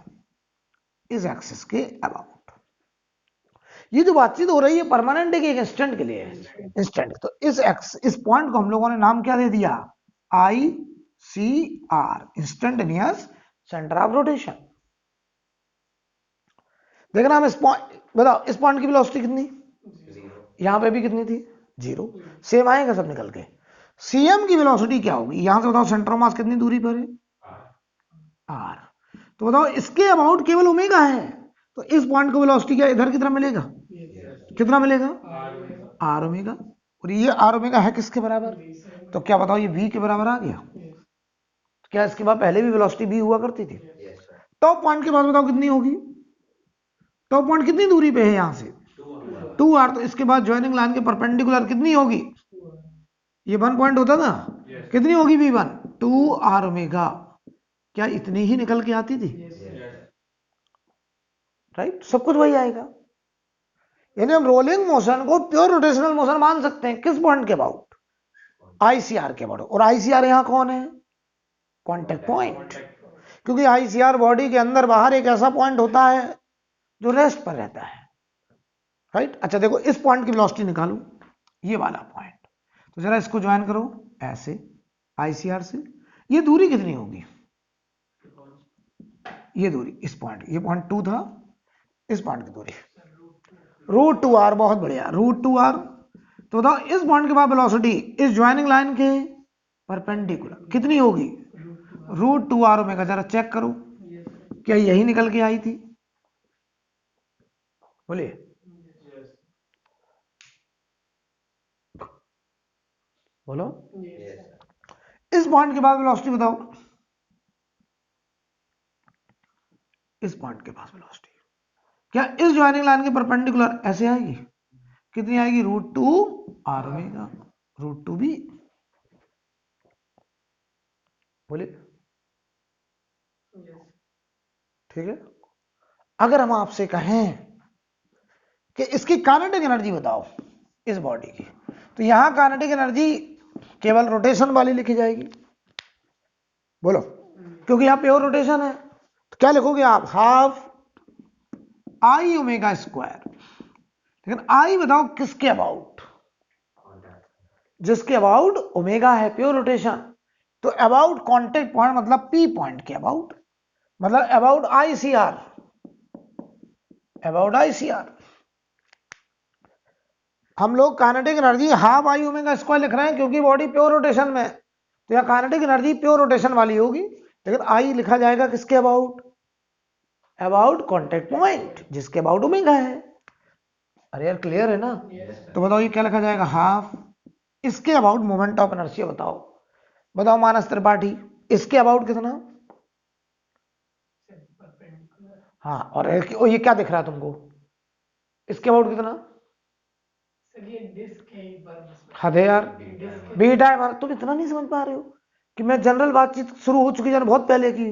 इस एक्सेस के अबाउट। ये जो बातचीत हो रही है परमानेंट है कि एक इंस्टेंट के लिए है, इंस्टेंट। तो इस पॉइंट को हम लोगों ने नाम क्या दे दिया, ICR, instantaneous centre of rotation. देखना हम इस पॉइंट, बताओ इस पॉइंट की वेलोसिटी कितनी, यहां पे भी कितनी थी, 0, सेम आएगा सब निकल के। CM की वेलोसिटी क्या होगी, यहां से बताओ सेंटर ऑफ मास कितनी दूरी पर है, R। तो बताओ इसके अबाउट केवल ओमेगा है, तो इस पॉइंट को वेलोसिटी क्या इधर कितना मिलेगा, कितना मिलेगा, R ओमेगा। और ये R ओमेगा है किसके बराबर, तो क्या बताओ ये V के बराबर आ गया। तो क्या इसके बाद पहले भी वेलोसिटी V हुआ करती थी। टॉप पॉइंट के बाद बताओ कितनी होगी, टॉप पॉइंट कितनी दूरी पे है यहां से, 2R। तो इसके बाद ज्वाइनिंग लाइन के परपेंडिकुलर कितनी होगी, ये 1 पॉइंट होता था, कितनी होगी V1, 2R ओमेगा। क्या इतनी ही निकल के आती थी, राइट, सब कुछ वही आएगा। यानी हम रोलिंग मोशन को प्योर रोटेशनल मोशन मान सकते हैं किस पॉइंट के अबाउट, ICR के अबाउट। और ICR यहां कौन है, कांटेक्ट पॉइंट, क्योंकि ICR बॉडी के अंदर बाहर एक ऐसा पॉइंट होता है जो रेस्ट पर रहता है, राइट। अच्छा देखो इस पॉइंट की वेलोसिटी निकालो, ये वाला पॉइंट, तो जरा इसको ज्वाइन करो ऐसे, आईसीआर से ये दूरी कितनी होगी, ये दूरी इस पॉइंट, ये पॉइंट 2 था, इस पॉइंट की दूरी √2r, बहुत बढ़िया, √2r। तो बताओ इस पॉइंट के बाद वेलोसिटी इस ज्वाइनिंग लाइन के परपेंडिकुलर कितनी होगी, √2r ओमेगा। जरा चेक करो क्या यही निकल के आई थी, बोलिए। बोलो इस पॉइंट के बाद वेलोसिटी बताओ, इस पॉइंट के पास वेलोसिटी क्या इस ज्वाइनिंग लाइन के परपेंडिकुलर ऐसे आएगी, कितनी आएगी, √2r ओमेगा, √2b। बोलिए ठीक है। अगर हम आपसे कहें कि इसकी काइनेटिक एनर्जी बताओ इस बॉडी की, तो यहां काइनेटिक एनर्जी केवल रोटेशन वाली लिखी जाएगी, बोलो, क्योंकि यहां प्योर रोटेशन है। तो क्या लिखोगे आप, हाफ आई ओमेगा स्क्वायर। लेकिन आई बताओ किसके अबाउट, जिसके अबाउट ओमेगा है, प्योर रोटेशन। तो अबाउट कांटेक्ट पॉइंट मतलब पी पॉइंट के अबाउट, मतलब अबाउट आईसीआर, अबाउट आईसीआर। हम लोग काइनेटिक एनर्जी हाफ आई ओमेगा स्क्वायर लिख रहे हैं क्योंकि बॉडी प्योर रोटेशन में, तो यहां काइनेटिक एनर्जी प्योर रोटेशन वाली होगी, लेकिन आई लिखा जाएगा किसके अबाउट, अबाउट कांटेक्ट पॉइंट, जिसके अबाउट ओमेगा है। अरे यार क्लियर है ना। तो बताओ ये क्या लिखा जाएगा, हाफ इसके अबाउट मोमेंट ऑफ इनर्शिया बताओ, बताओ मानस त्रिपाठी, इसके अबाउट कितना, हाँ, और ये क्या दिख रहा है तुमको, इसके अबाउट कितना, हद है यार, बीटा है। तुम इतना नहीं समझ पा रहे हो कि मैं जनरल बातचीत शुरू हो चुकी है बहुत पहले की,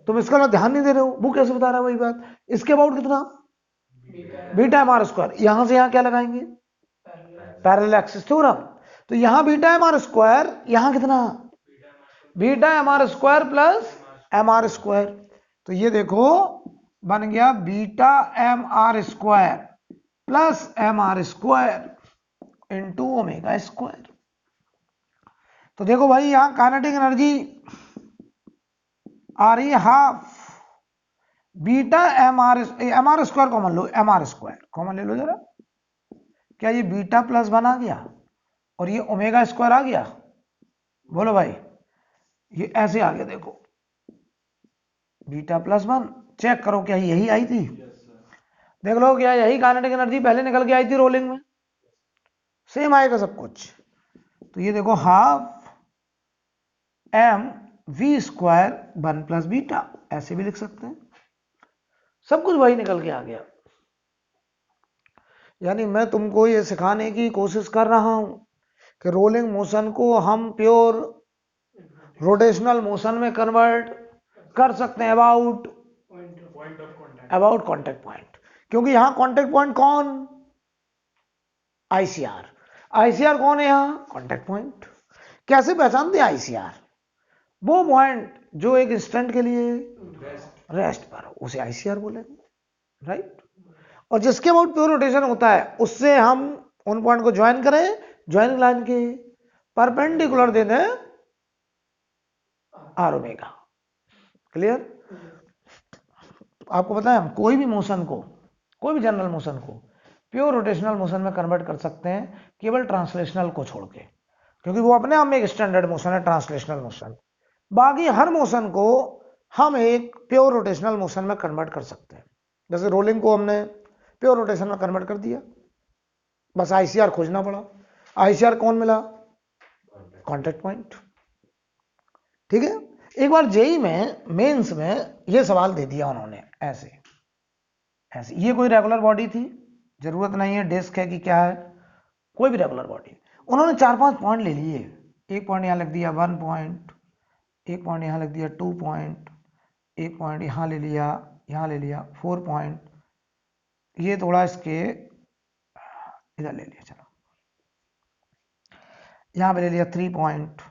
तुम इसका ना ध्यान नहीं दे रहे हो, वो कैसे बता रहा है वही बात। इसके अबाउट कितना, बीटा एम आर स्क्वायर, यहां से यहां क्या लगाएंगे, पैरेलल एक्सिस थ्योरम। तो यहां बीटा एम आर स्क्वायर, यहां कितना, beta M R square plus m are square. तो ये देखो बन गया beta M R square plus m are square into omega square. तो देखो भाई यहां काइनेटिक एनर्जी आ रही है half beta M R square common लो, एम आर स्क्वायर कॉमन ले लो जरा, क्या ये बीटा प्लस 1 आ गया और ये ओमेगा स्क्वायर आ गया, बोलो भाई, ये ऐसे आ गया, देखो बीटा प्लस 1, चेक करो क्या यही आई थी, देख लो क्या यही काइनेटिक एनर्जी पहले निकल के आई थी रोलिंग में, सेम आएगा सब कुछ। तो ये देखो half M V square 1 plus beta, ऐसे भी लिख सकते हैं, सब कुछ वही निकल के आ गया। यानी मैं तुमको ये सिखाने की कोशिश कर रहा हूं कि रोलिंग मोशन को हम प्योर रोटेशनल मोशन में कन्वर्ट कर सकते हैं अबाउट कांटेक्ट पॉइंट, क्योंकि यहां कांटेक्ट पॉइंट कौन, आईसीआर, आईसीआर कौन है यहां, कांटेक्ट पॉइंट। कैसे पहचानते हैं आईसीआर, वो पॉइंट जो एक इंस्टेंट के लिए रेस्ट पर हो उसे आईसीआर बोलेंगे, राइट। और जिसके अबाउट प्योर रोटेशन होता है उससे हम उन पॉइंट को ज्वाइन करें, ज्वाइनिंग लाइन के परपेंडिकुलर दे दें आर ओमेगा, क्लियर। आपको पता है हम कोई भी मोशन को, कोई भी जनरल मोशन को प्योर रोटेशनल मोशन में कन्वर्ट कर सकते हैं केवल ट्रांसलेशनल को छोड़ के, क्योंकि वो अपने आप में एक स्टैंडर्ड मोशन है ट्रांसलेशनल मोशन। बाकी हर मोशन को हम एक प्योर रोटेशनल मोशन में कन्वर्ट कर सकते हैं, जैसे रोलिंग को हमने प्योर रोटेशन में कन्वर्ट कर दिया, बस आईसीआर खोजना पड़ा। आईसीआर कौन मिला, कांटेक्ट पॉइंट, ठीक है। एक बार जेई में मेंस में ये सवाल दे दिया उन्होंने ऐसे ऐसे, ये कोई रेगुलर बॉडी थी, जरूरत नहीं है डिस्क है कि क्या है, कोई भी रेगुलर बॉडी, उन्होंने 4-5 पॉइंट ले लिए, एक पॉइंट यहां लिख दिया 1 पॉइंट, एक पॉइंट यहां लिख दिया 2 पॉइंट, एक पॉइंट यहां ले लिया, यहां ले लिया 4 पॉइंट, ये थोड़ा इसके इधर ले लिया, चलो यहां पे ले लिया 3 पॉइंट,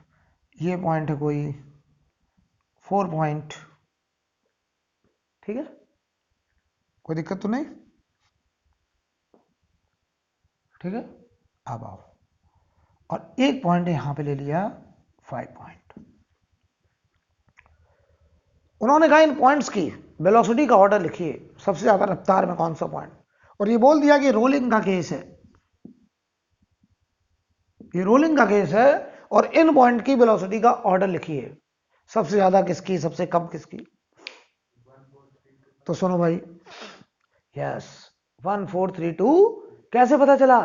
ये पॉइंट है कोई 4 पॉइंट, ठीक है, कोई दिक्कत तो नहीं, ठीक है। अब आओ और एक पॉइंट यहां पे ले लिया 5 पॉइंट। उन्होंने कहा इन पॉइंट्स की वेलोसिटी का ऑर्डर लिखिए, सबसे ज्यादा रफ्तार में कौन सा पॉइंट, और ये बोल दिया कि रोलिंग का केस है, ये रोलिंग का केस है, और इन पॉइंट की वेलोसिटी का ऑर्डर लिखिए, सबसे ज्यादा किसकी, सबसे कम किसकी। तो सुनो भाई, यस 1432 कैसे पता चला?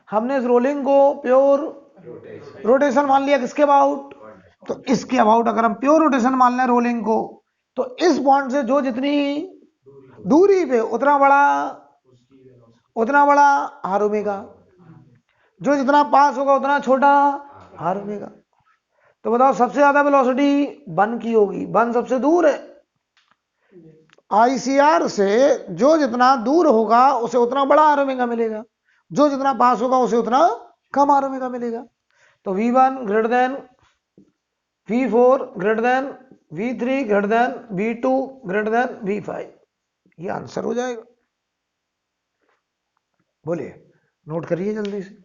हमने इस रोलिंग को प्योर रोटेशन मान लिया, किसके अबाउट, तो इसके अबाउट अगर हम प्योर रोटेशन मान लें रोलिंग को, तो इस पॉइंट से जो जितनी दूरी पे उतना बड़ा आर ओमेगा, जो जितना पास होगा उतना छोटा आर ओमेगा। तो बताओ सबसे ज्यादा वेलोसिटी वन की होगी, वन सबसे दूर है, आईसीआर से जो जितना दूर होगा उसे उतना बड़ा आर ओमेगा मिलेगा, जो जितना पास होगा उसे उतना कम आर ओमेगा मिलेगा। तो V1 greater than V4 greater than V3 greater than V2 greater than V5, ये आंसर हो जाएगा। बोलिए, नोट करिए जल्दी से।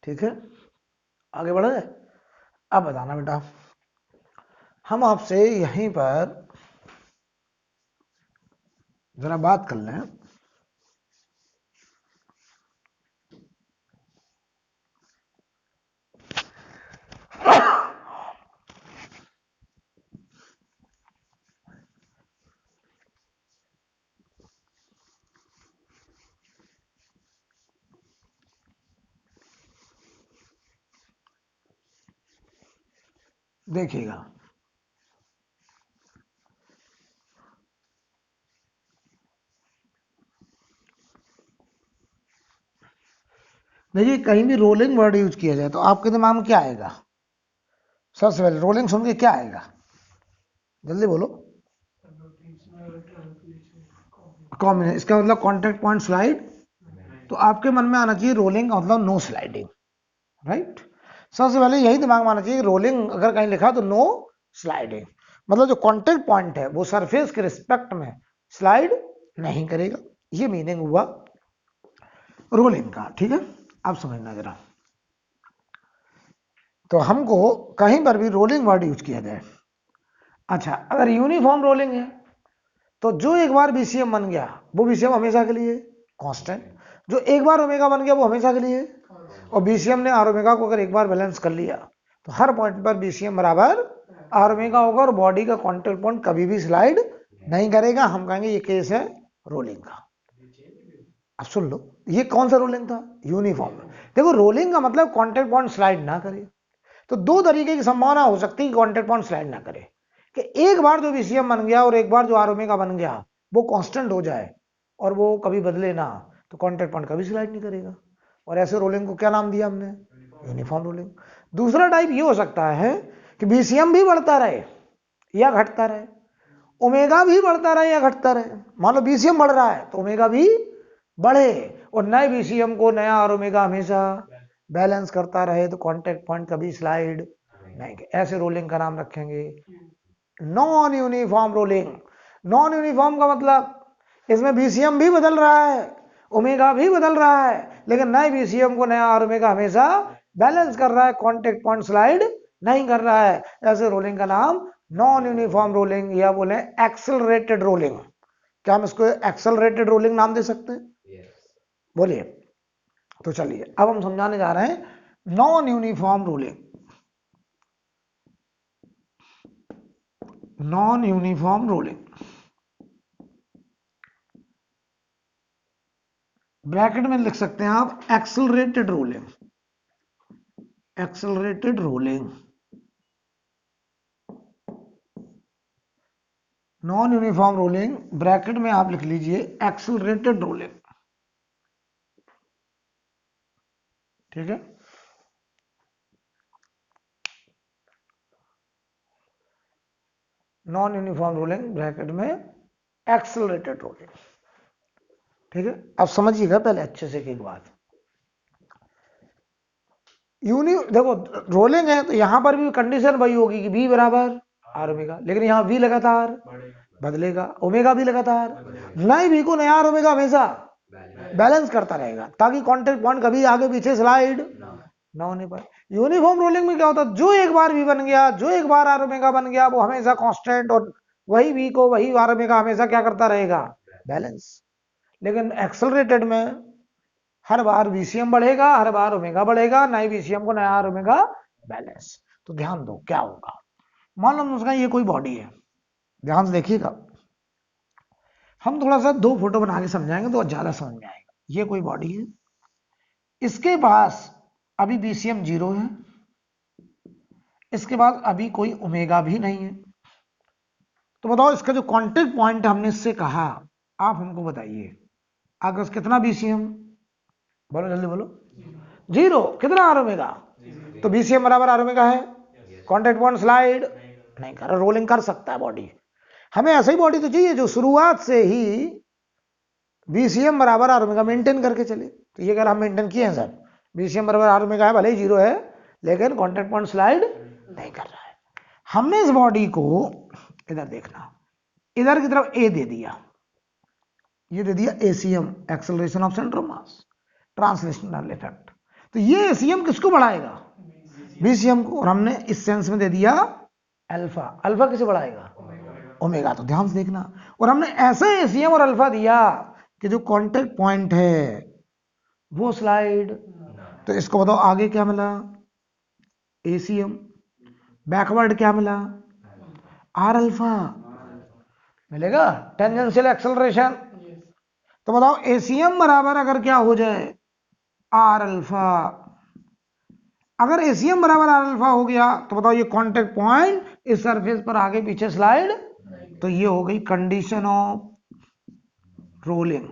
ठीक है, आगे बढ़े। अब बताना बेटा, हम आपसे यहीं पर जरा बात कर लें। देखिएगा, देखिए कहीं भी रोलिंग वर्ड यूज किया जाए तो आपके दिमाग में क्या आएगा? सबसे पहले रोलिंग सुन के क्या आएगा, जल्दी बोलो। कॉम्बिनेशन, इसका मतलब कॉन्टेक्ट पॉइंट स्लाइड, तो आपके मन में आना चाहिए रोलिंग का मतलब नो स्लाइडिंग, राइट। सबसे पहले यही दिमाग में आना चाहिए, रोलिंग अगर कहीं लिखा तो नो स्लाइडिंग, मतलब जो कॉन्टेक्ट पॉइंट है वो सरफेस के रिस्पेक्ट में स्लाइड नहीं करेगा, ये मीनिंग हुआ रोलिंग का। ठीक है, अब समझना जरा। तो हमको कहीं पर भी रोलिंग वर्ड यूज किया जाए, अच्छा अगर यूनिफॉर्म रोलिंग है तो जो एक बार बीसीएम बन गया वो बीसीएम हमेशा के लिए कांस्टेंट, जो एक बार ओमेगा बन गया वो हमेशा के लिए, और बीसीएम ने आर ओमेगा को अगर एक बार बैलेंस कर लिया तो हर पॉइंट पर बीसीएम बराबर आर ओमेगा होगा, और बॉडी का कॉन्टेक्ट पॉइंट कभी भी स्लाइड नहीं करेगा। हम कहेंगे ये केस है रोलिंग का। अब सुन लो, ये कौन सा रोलिंग था? यूनिफॉर्म। देखो रोलिंग का मतलब कॉन्टेक्ट पॉइंट स्लाइड ना करे, तो दो तरीके की संभावना हो सकती है कि कॉन्टेक्ट पॉइंट स्लाइड ना करे, कि एक बार जो बीसीएम बन गया और एक बार जो आर ओमेगा बन गया वो कांस्टेंट हो जाए और वो कभी बदले ना, तो कॉन्टेक्ट पॉइंट कभी स्लाइड नहीं करेगा, और ऐसे रोलिंग को क्या नाम दिया हमने? Uniform rolling. दूसरा टाइप ये हो सकता है कि बीसीएम भी बढ़ता रहे या घटता रहे, ओमेगा भी बढ़ता रहे या घटता रहे। मान लो बीसीएम बढ़ रहा है तो ओमेगा भी बढ़े, और नए बीसीएम को नया आर ओमेगा हमेशा बैलेंस करता रहे, तो कांटेक्ट पॉइंट कभी स्लाइड नहीं। ऐसे रोलिंग का नाम रखेंगे non uniform rolling. Non uniform का मतलब इसमें बीसीएम भी बदल रहा है, ओमेगा भी बदल रहा है, लेकिन नए बीसीएम को नया आर ओमेगा हमेशा बैलेंस कर रहा है, कांटेक्ट पॉइंट स्लाइड नहीं कर रहा है। ऐसे रोलिंग का नाम नॉन यूनिफॉर्म रोलिंग या बोले एक्सेलरेटेड रोलिंग। क्या हम इसको एक्सेलरेटेड रोलिंग नाम दे सकते हैं? बोलिए। तो चलिए अब हम समझाने जा रहे हैं non uniform rolling. Non uniform rolling, bracket में लिख सकते हैं आप accelerated rolling. Accelerated rolling, non uniform rolling, bracket में आप लिख लीजिए एक्सेलरेटेड रोलिंग, ठीक है। नॉन यूनिफॉर्म रोलिंग ब्रैकेट में एक्सेलरेटेड रोलिंग, ठीक है। अब समझिएगा पहले अच्छे से एक बात, देखो रोलिंग है तो यहां पर भी कंडीशन वही होगी कि v बराबर आर ओमेगा, लेकिन यहाँ v लगातार बदलेगा, ओमेगा भी लगातार नए v को नया आर ओमेगा हमेशा बैलेंस करता रहेगा ताकि कांटेक्ट पॉइंट कभी आगे पीछे स्लाइड ना होने पाए। यूनिफॉर्म रोलिंग में क्या होता है, जो एक बार v बन गया, जो एक बार आर ओमेगा बन गया, वो हमेशा कांस्टेंट, और वही v को वही आर ओमेगा हमेशा क्या करता रहेगा, बैलेंस। लेकिन एक्सेलरेटेड में हर बार VCM बढ़ेगा, हर बार ओमेगा बढ़ेगा, नए VCM को नया आर ओमेगा बैलेंस। तो ध्यान दो क्या होगा, मान लो उसका ये कोई बॉडी है, ध्यान से देखिएगा, हम थोड़ा सा दो फोटो बना के समझाएंगे तो ज्यादा समझ में आएगा। ये कोई बॉडी है, इसके पास अभी VCM 0 है, इसके बाद अभी कोई ओमेगा भी नहीं है, तो बताओ इसका जो कांटेक्ट पॉइंट हमने इससे कहा, आप हमको बताइए आगे कितना VCM, बोलो जल्दी बोलो, 0, कितना आर ओमेगा, तो VCM बराबर आर ओमेगा है, कांटेक्ट पॉइंट स्लाइड नहीं कर, रोलिंग कर सकता है बॉडी। हमें ऐसी बॉडी तो चाहिए जो शुरुआत से ही VCM बराबर आर ओमेगा मेंटेन करके चले, तो ये अगर हम मेंटेन किए हैं सर, VCM बराबर आर ओमेगा है, भले ही 0 है लेकिन कांटेक्ट पॉइंट स्लाइड नहीं कर रहा है। हमने इस बॉडी को इधर देखना, इधर की तरफ A दे दिया, ये दे दिया ACM, acceleration of centre of mass, translational effect. तो ये ACM किसको बढ़ाएगा, VCM को, और हमने इस सेंस में दे दिया अल्फा, अल्फा किसे बढ़ाएगा, ओमेगा। तो ध्यान से देखना, और हमने ऐसा ACM और अल्फा दिया कि जो कांटेक्ट पॉइंट है वो स्लाइड, तो इसको बताओ आगे क्या मिला, ACM, बैकवर्ड क्या मिला, आर अल्फा मिलेगा, टेंजेंशियल एक्सेलरेशन। तो बताओ ACM बराबर अगर क्या हो जाए, आर अल्फा, अगर ACM बराबर आर अल्फा हो गया तो बताओ ये कांटेक्ट पॉइंट इस सरफेस पर आगे पीछे स्लाइड, तो ये हो गई condition of rolling.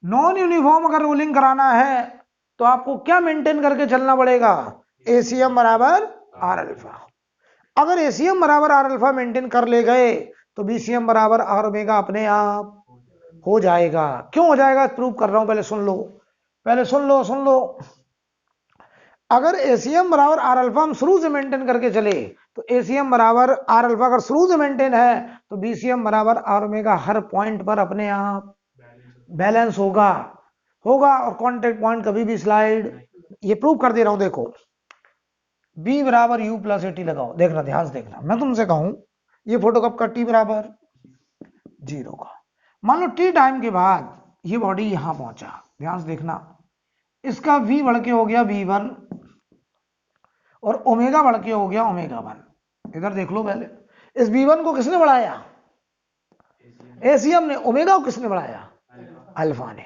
Non uniform अगर रोलिंग कराना है तो आपको क्या मेंटेन करके चलना पड़ेगा, ACM बराबर आर अल्फा। अगर ACM बराबर आर अल्फा मेंटेन कर ले गए तो BCM बराबर आर ओमेगा अपने आप हो जाएगा। क्यों हो जाएगा, प्रूव कर रहा हूं, पहले सुन लो, पहले सुन लो। अगर ACM बराबर आर अल्फा हम शुरू से मेंटेन करके चले तो ACM बराबर आर अल्फा अगर शुरू से मेंटेन है तो BCM बराबर आर ओमेगा हर पॉइंट पर अपने आप बैलेंस होगा, और कांटेक्ट पॉइंट कभी भी स्लाइड, ये प्रूव कर दे रहा हूं। देखो B बराबर U प्लस AT लगाओ, देखना ध्यान से देखना, मैं तुमसे कहूं ये फोटो कब का, T बराबर 0 का। मान लो T टाइम के बाद ये बॉडी यहां पहुंचा, ध्यान से देखना, इसका V बढ़ के हो गया V1 और ओमेगा बढ़ के हो गया ओमेगा 1। इधर देख लो पहले, इस V1 को किसने बढ़ाया, ACM ने, ओमेगा को किसने बढ़ाया, अल्फा ने।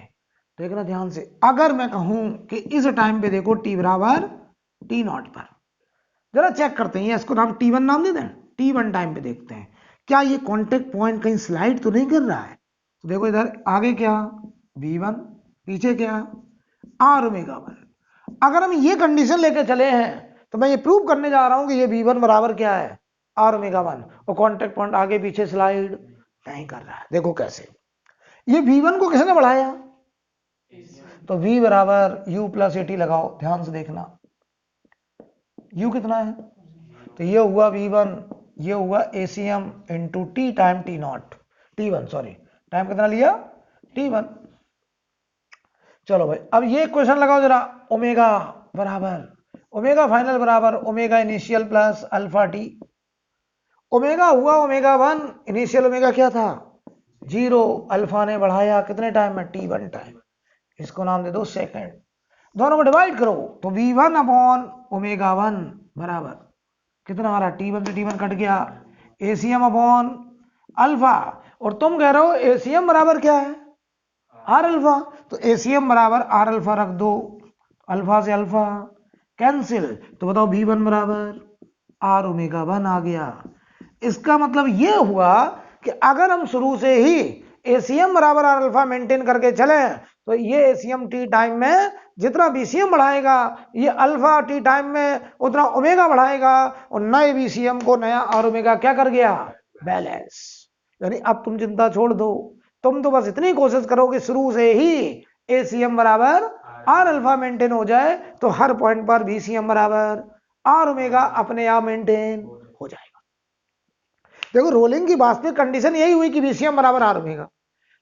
देखना ध्यान से, अगर मैं कहूं कि इस टाइम पे देखो T बराबर T0 पर, जरा चेक करते हैं, इसको नाम T1 नाम दे दें, T1 टाइम पे देखते हैं क्या ये कांटेक्ट पॉइंट कहीं स्लाइड तो नहीं कर रहा है। तो देखो इधर आगे क्या V1, पीछे क्या आर ओमेगा 1। अगर हम ये कंडीशन लेके चले हैं तो मैं ये प्रूव करने जा रहा हूं कि ये V1 बराबर क्या है, आर ओमेगा 1, और कांटेक्ट पॉइंट आगे पीछे स्लाइड नहीं कर रहा है। देखो कैसे, ये V1 को किसने बढ़ाया, तो V बराबर U प्लस AT लगाओ, ध्यान से देखना, U कितना है, तो ये हुआ V1, ये हुआ ACM into T time T1, sorry time कितना लिया, T1। चलो भाई अब ये क्वेश्चन लगाओ जरा, ओमेगा बराबर, ओमेगा फाइनल बराबर omega initial plus alpha T, omega हुआ ओमेगा 1, इनिशियल ओमेगा क्या था 0, अल्फा ने बढ़ाया कितने टाइम में, T1 टाइम, इसको नाम दे दो सेकंड। दोनों को डिवाइड करो तो V1 अपॉन ओमेगा 1 बराबर कितना आ रहा, T1 से T1 कट गया, ACM अपॉन अल्फा, और तुम कह रहे हो ACM बराबर क्या है, आर अल्फा, तो ACM बराबर आर अल्फा रख दो, अल्फा से अल्फा कैंसिल, तो बताओ V1 बराबर आर ओमेगा 1 आ गया। इसका मतलब ये हुआ कि अगर हम शुरू से ही एसीएम बराबर आर अल्फा मेंटेन करके चले तो ये एसीएम टी टाइम में जितना बीसीएम बढ़ाएगा ये अल्फा टी टाइम में उतना ओमेगा बढ़ाएगा, और नए बीसीएम को नया आर ओमेगा क्या कर गया, बैलेंस। यानी अब तुम चिंता छोड़ दो, तुम तो बस इतनी कोशिश करो कि शुरू से ही एसीएम बराबर आर अल्फा मेंटेन हो जाए, तो हर पॉइंट पर बीसीएम बराबर आर ओमेगा अपने आप मेंटेन हो जाएगा। देखो रोलिंग की वास्तविक कंडीशन यही हुई कि बीसीएम बराबर आर ओमेगा,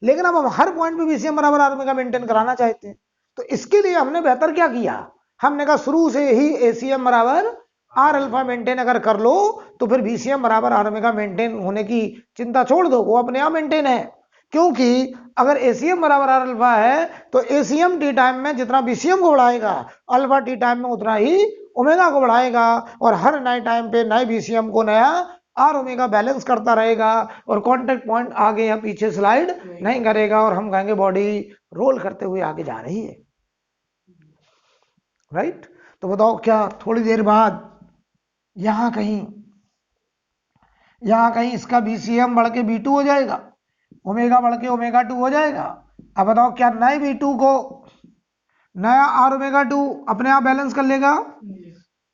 लेकिन अब हम हर पॉइंट पे बीसीएम बराबर आर ओमेगा मेंटेन कराना चाहते हैं, तो इसके लिए हमने बेहतर क्या किया, हमने कहा शुरू से ही एसीएम बराबर आर अल्फा मेंटेन अगर कर लो तो फिर बीसीएम बराबर आर ओमेगा मेंटेन होने की चिंता छोड़ दो, वो अपने आप मेंटेन है। क्योंकि अगर एसीएम बराबर आर अल्फा है तो एसीएम टी टाइम में जितना बीसीएम को बढ़ाएगा अल्फा टी टाइम में उतना ही ओमेगा को बढ़ाएगा, और हर नए टाइम पे नए बीसीएम को नया आर ओमेगा बैलेंस करता रहेगा, और कांटेक्ट पॉइंट आगे या पीछे स्लाइड नहीं करेगा, और हम कहेंगे बॉडी रोल करते हुए आगे जा रही है। राइट? तो बताओ क्या थोड़ी देर बाद यहां कहीं इसका बीसीएम बढ़ के B2 हो जाएगा, ओमेगा बढ़ के ओमेगा 2 हो जाएगा। अब बताओ क्या नए B2 को नया आर ओमेगा 2 अपने आप बैलेंस कर लेगा?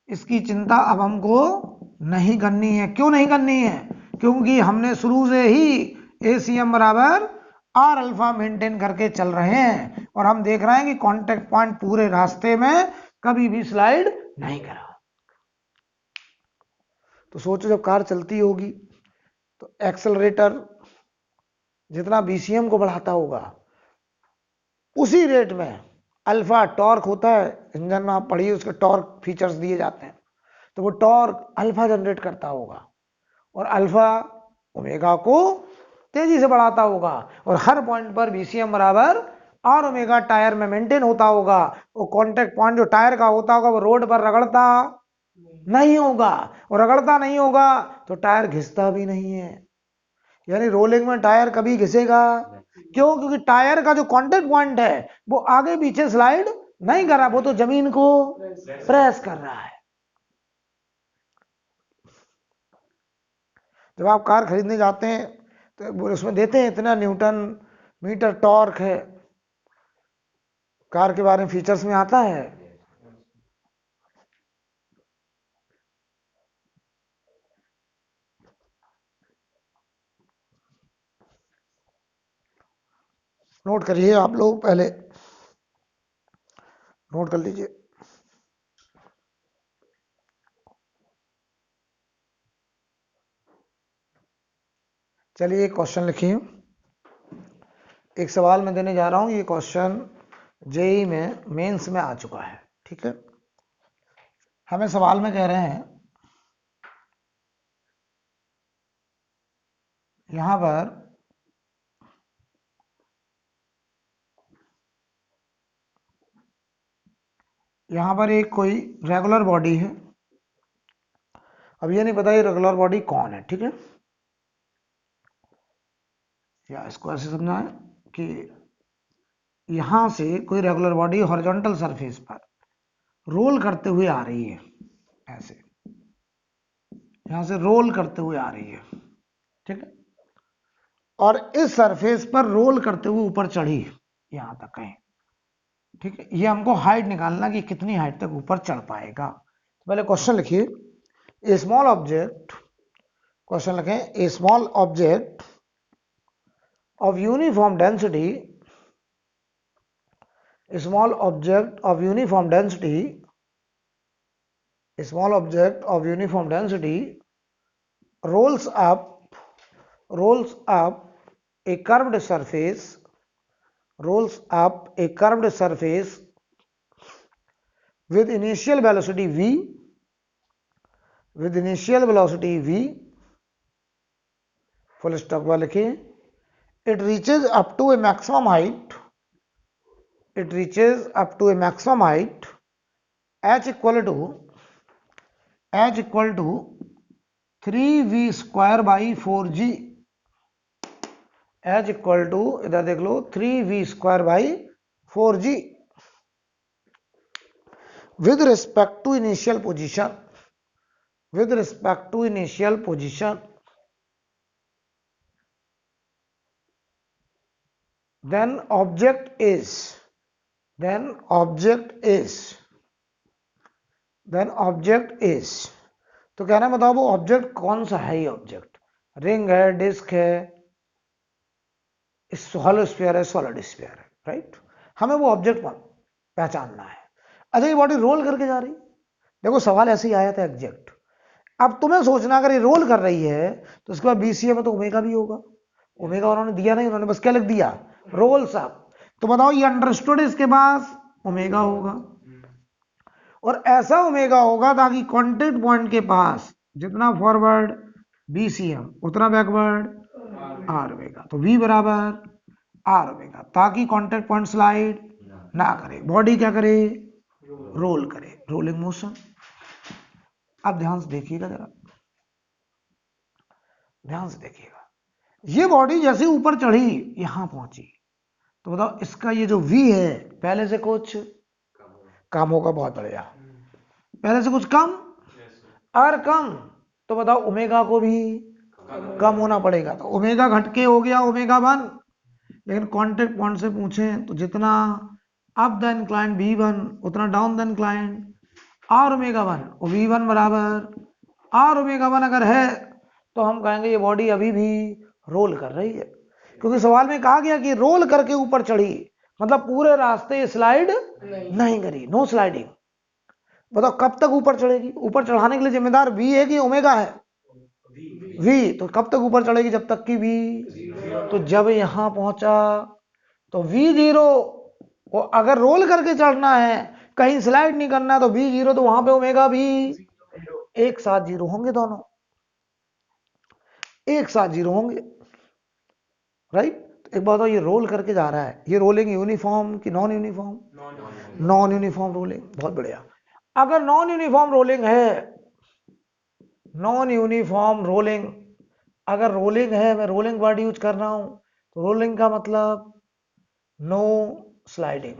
इसकी चिंता अब हमको नहीं करनी है। क्यों नहीं करनी है? क्योंकि हमने शुरू से ही एसीएम बराबर आर अल्फा मेंटेन करके चल रहे हैं, और हम देख रहे हैं कि कांटेक्ट पॉइंट पूरे रास्ते में कभी भी स्लाइड नहीं करा। तो सोचो जब कार चलती होगी तो एक्सेलरेटर जितना बीसीएम को बढ़ाता होगा उसी रेट में अल्फा टॉर्क होता है, इंजन में आप पढ़िए उसके टॉर्क फीचर्स दिए जाते हैं, तो वो टॉर्क अल्फा जनरेट करता होगा, और अल्फा ओमेगा को तेजी से बढ़ाता होगा, और हर पॉइंट पर बीसीएम बराबर आर ओमेगा टायर में मेंटेन होता होगा। वो कांटेक्ट पॉइंट जो टायर का होता होगा वो रोड पर रगड़ता नहीं होगा, और रगड़ता नहीं होगा तो टायर घिसता भी नहीं है। यानी रोलिंग में टायर कभी घिसेगा क्यों? क्योंकि टायर का जो कांटेक्ट पॉइंट है वो आगे पीछे स्लाइड नहीं कर रहा, वो तो जमीन को प्रेस कर रहा है। जब आप कार खरीदने जाते हैं तो उसमें देते हैं इतना न्यूटन मीटर टॉर्क है, कार के बारे में फीचर्स में आता है। नोट करिए आप लोग, पहले नोट कर लीजिए। चलिए एक क्वेश्चन लिखिए, एक सवाल मैं देने जा रहा हूं। ये क्वेश्चन जेई में मेंस में आ चुका है, ठीक है। हमें सवाल में कह रहे हैं यहां पर एक कोई रेगुलर बॉडी है। अब ये नहीं पता ये रेगुलर बॉडी कौन है, ठीक है, या इसको ऐसे समझना है कि यहां से कोई रेगुलर बॉडी हॉरिजॉन्टल सरफेस पर रोल करते हुए आ रही है, ऐसे यहां से रोल करते हुए आ रही है, ठीक है, और इस सरफेस पर रोल करते हुए ऊपर चढ़ी यहां तक कहीं, ठीक है। ये हमको हाइट निकालना कि कितनी हाइट तक ऊपर चढ़ पाएगा। तो पहले क्वेश्चन लिखिए, ए स्मॉल ऑब्जेक्ट, क्वेश्चन लिखें, a small object of uniform density, a small object of uniform density, a small object of uniform density rolls up a curved surface, rolls up a curved surface with initial velocity v, with initial velocity v, full stop पर लिखिए, it reaches up to a maximum height, it reaches up to a maximum height h equal to 3v square by 4g, h equal to इधर देख लो 3v square by 4g, with respect to initial position, with respect to initial position, then object is, then object is, then object is, तो कहना है बताओ वो object कौन सा है, ये ऑब्जेक्ट रिंग है, डिस्क है, हॉलो स्फीयर है, सॉलिड स्फीयर है, राइट। हमें वो ऑब्जेक्ट पहचानना है। अच्छा ये बॉडी रोल करके जा रही, देखो सवाल ऐसे ही आया था एग्जैक्ट। अब तुम्हें सोचना अगर ये रोल कर रही है तो उसके बाद बीसीए में तो ओमेगा भी होगा। ओमेगा उन्होंने दिया नहीं, उन्होंने बस क्या लिख दिया, रोल्स अप। तो बताओ ये अंडरस्टूड इसके पास ओमेगा होगा, और ऐसा ओमेगा होगा ताकि कांटेक्ट पॉइंट के पास जितना फॉरवर्ड बीसीएम उतना बैकवर्ड आर ओमेगा, तो वी बराबर आर ओमेगा, ताकि कांटेक्ट पॉइंट स्लाइड ना करे, बॉडी क्या करे, रोल करे, रोलिंग मोशन। अब ध्यान से देखिएगा, जरा ध्यान से देखिएगा, ये बॉडी जैसे ऊपर चढ़ी यहां पहुंची, तो बताओ इसका ये जो वी है पहले से कुछ कम होगा, बहुत बढ़िया, पहले से कुछ कम, और कम तो बताओ ओमेगा को भी कम होना पड़ेगा, तो ओमेगा घटके हो गया ओमेगा 1। लेकिन कांटेक्ट पॉइंट से पूछें तो जितना अप द इंक्लाइन V1 उतना down the incline R omega 1, और V1 बराबर आर ओमेगा 1 अगर है तो हम कहेंगे ये बॉडी अभी भी रोल कर रही है, क्योंकि सवाल में कहा गया कि रोल करके ऊपर चढ़ी, मतलब पूरे रास्ते स्लाइड नहीं करी, नो स्लाइडिंग। बताओ कब तक ऊपर चढ़ेगी, ऊपर चढ़ाने के लिए जिम्मेदार V है कि ओमेगा है, V, तो कब तक ऊपर चढ़ेगी, जब तक कि V, तो जब यहां पहुंचा तो V0, और अगर रोल करके चढ़ना है कहीं स्लाइड नहीं करना तो V0, तो वहां पे ओमेगा भी एक साथ जीरो होंगे, दोनों एक साथ जीरो होंगे, राइट। एक बात हो, ये रोल करके जा रहा है, ये रोलिंग यूनिफॉर्म कि non uniform, non uniform rolling, बहुत बढ़िया। अगर नॉन यूनिफॉर्म रोलिंग है, नॉन यूनिफॉर्म रोलिंग, अगर रोलिंग है, मैं रोलिंग वर्ड यूज कर रहा हूं, तो रोलिंग का मतलब नो स्लाइडिंग,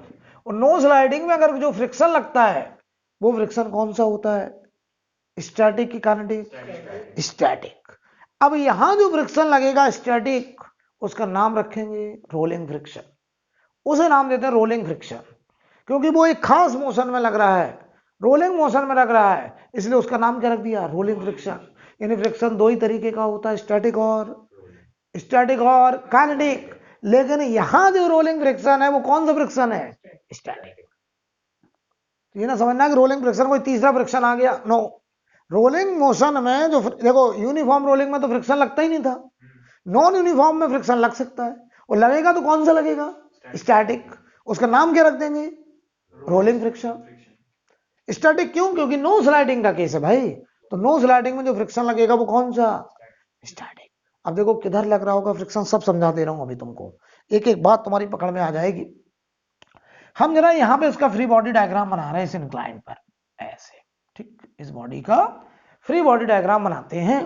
और नो स्लाइडिंग में अगर जो फ्रिक्शन लगता है वो फ्रिक्शन कौन सा होता है, स्टैटिक की काइनेटिक, स्टैटिक। अब यहां जो फ्रिक्शन लगेगा स्टैटिक, उसका नाम रखेंगे रोलिंग फ्रिक्शन, उसे नाम देते हैं रोलिंग फ्रिक्शन, क्योंकि वो एक खास मोशन में लग रहा है, रोलिंग मोशन में लग रहा है, इसलिए उसका नाम क्या रख दिया, रोलिंग फ्रिक्शन। यानी फ्रिक्शन दो ही तरीके का होता है, स्टैटिक और काइनेटिक, लेकिन यहां जो रोलिंग फ्रिक्शन है वो कौन सा फ्रिक्शन है, स्टैटिक। ये ना समझना कि रोलिंग फ्रिक्शन कोई तीसरा फ्रिक्शन आ गया, नो। रोलिंग मोशन में जो देखो यूनिफॉर्म रोलिंग में तो फ्रिक्शन लगता ही नहीं था, नॉन यूनिफॉर्म में फ्रिक्शन लग सकता है, और लगेगा तो कौन सा लगेगा, स्टैटिक, उसका नाम क्या रख देंगे, रोलिंग फ्रिक्शन। स्टैटिक क्यों, क्योंकि नो स्लाइडिंग का केस है भाई, तो नो स्लाइडिंग में जो फ्रिक्शन लगेगा वो कौन सा, स्टैटिक। अब देखो किधर लग रहा होगा फ्रिक्शन, सब समझा दे रहा हूं अभी तुमको, एक एक बात तुम्हारी पकड़ में आ जाएगी। हम जरा यहां पे इसका फ्री बॉडी डायग्राम बना रहे हैं इस इंक्लाइन पर, ऐसे, ठीक, इस बॉडी का फ्री बॉडी डायग्राम बनाते हैं।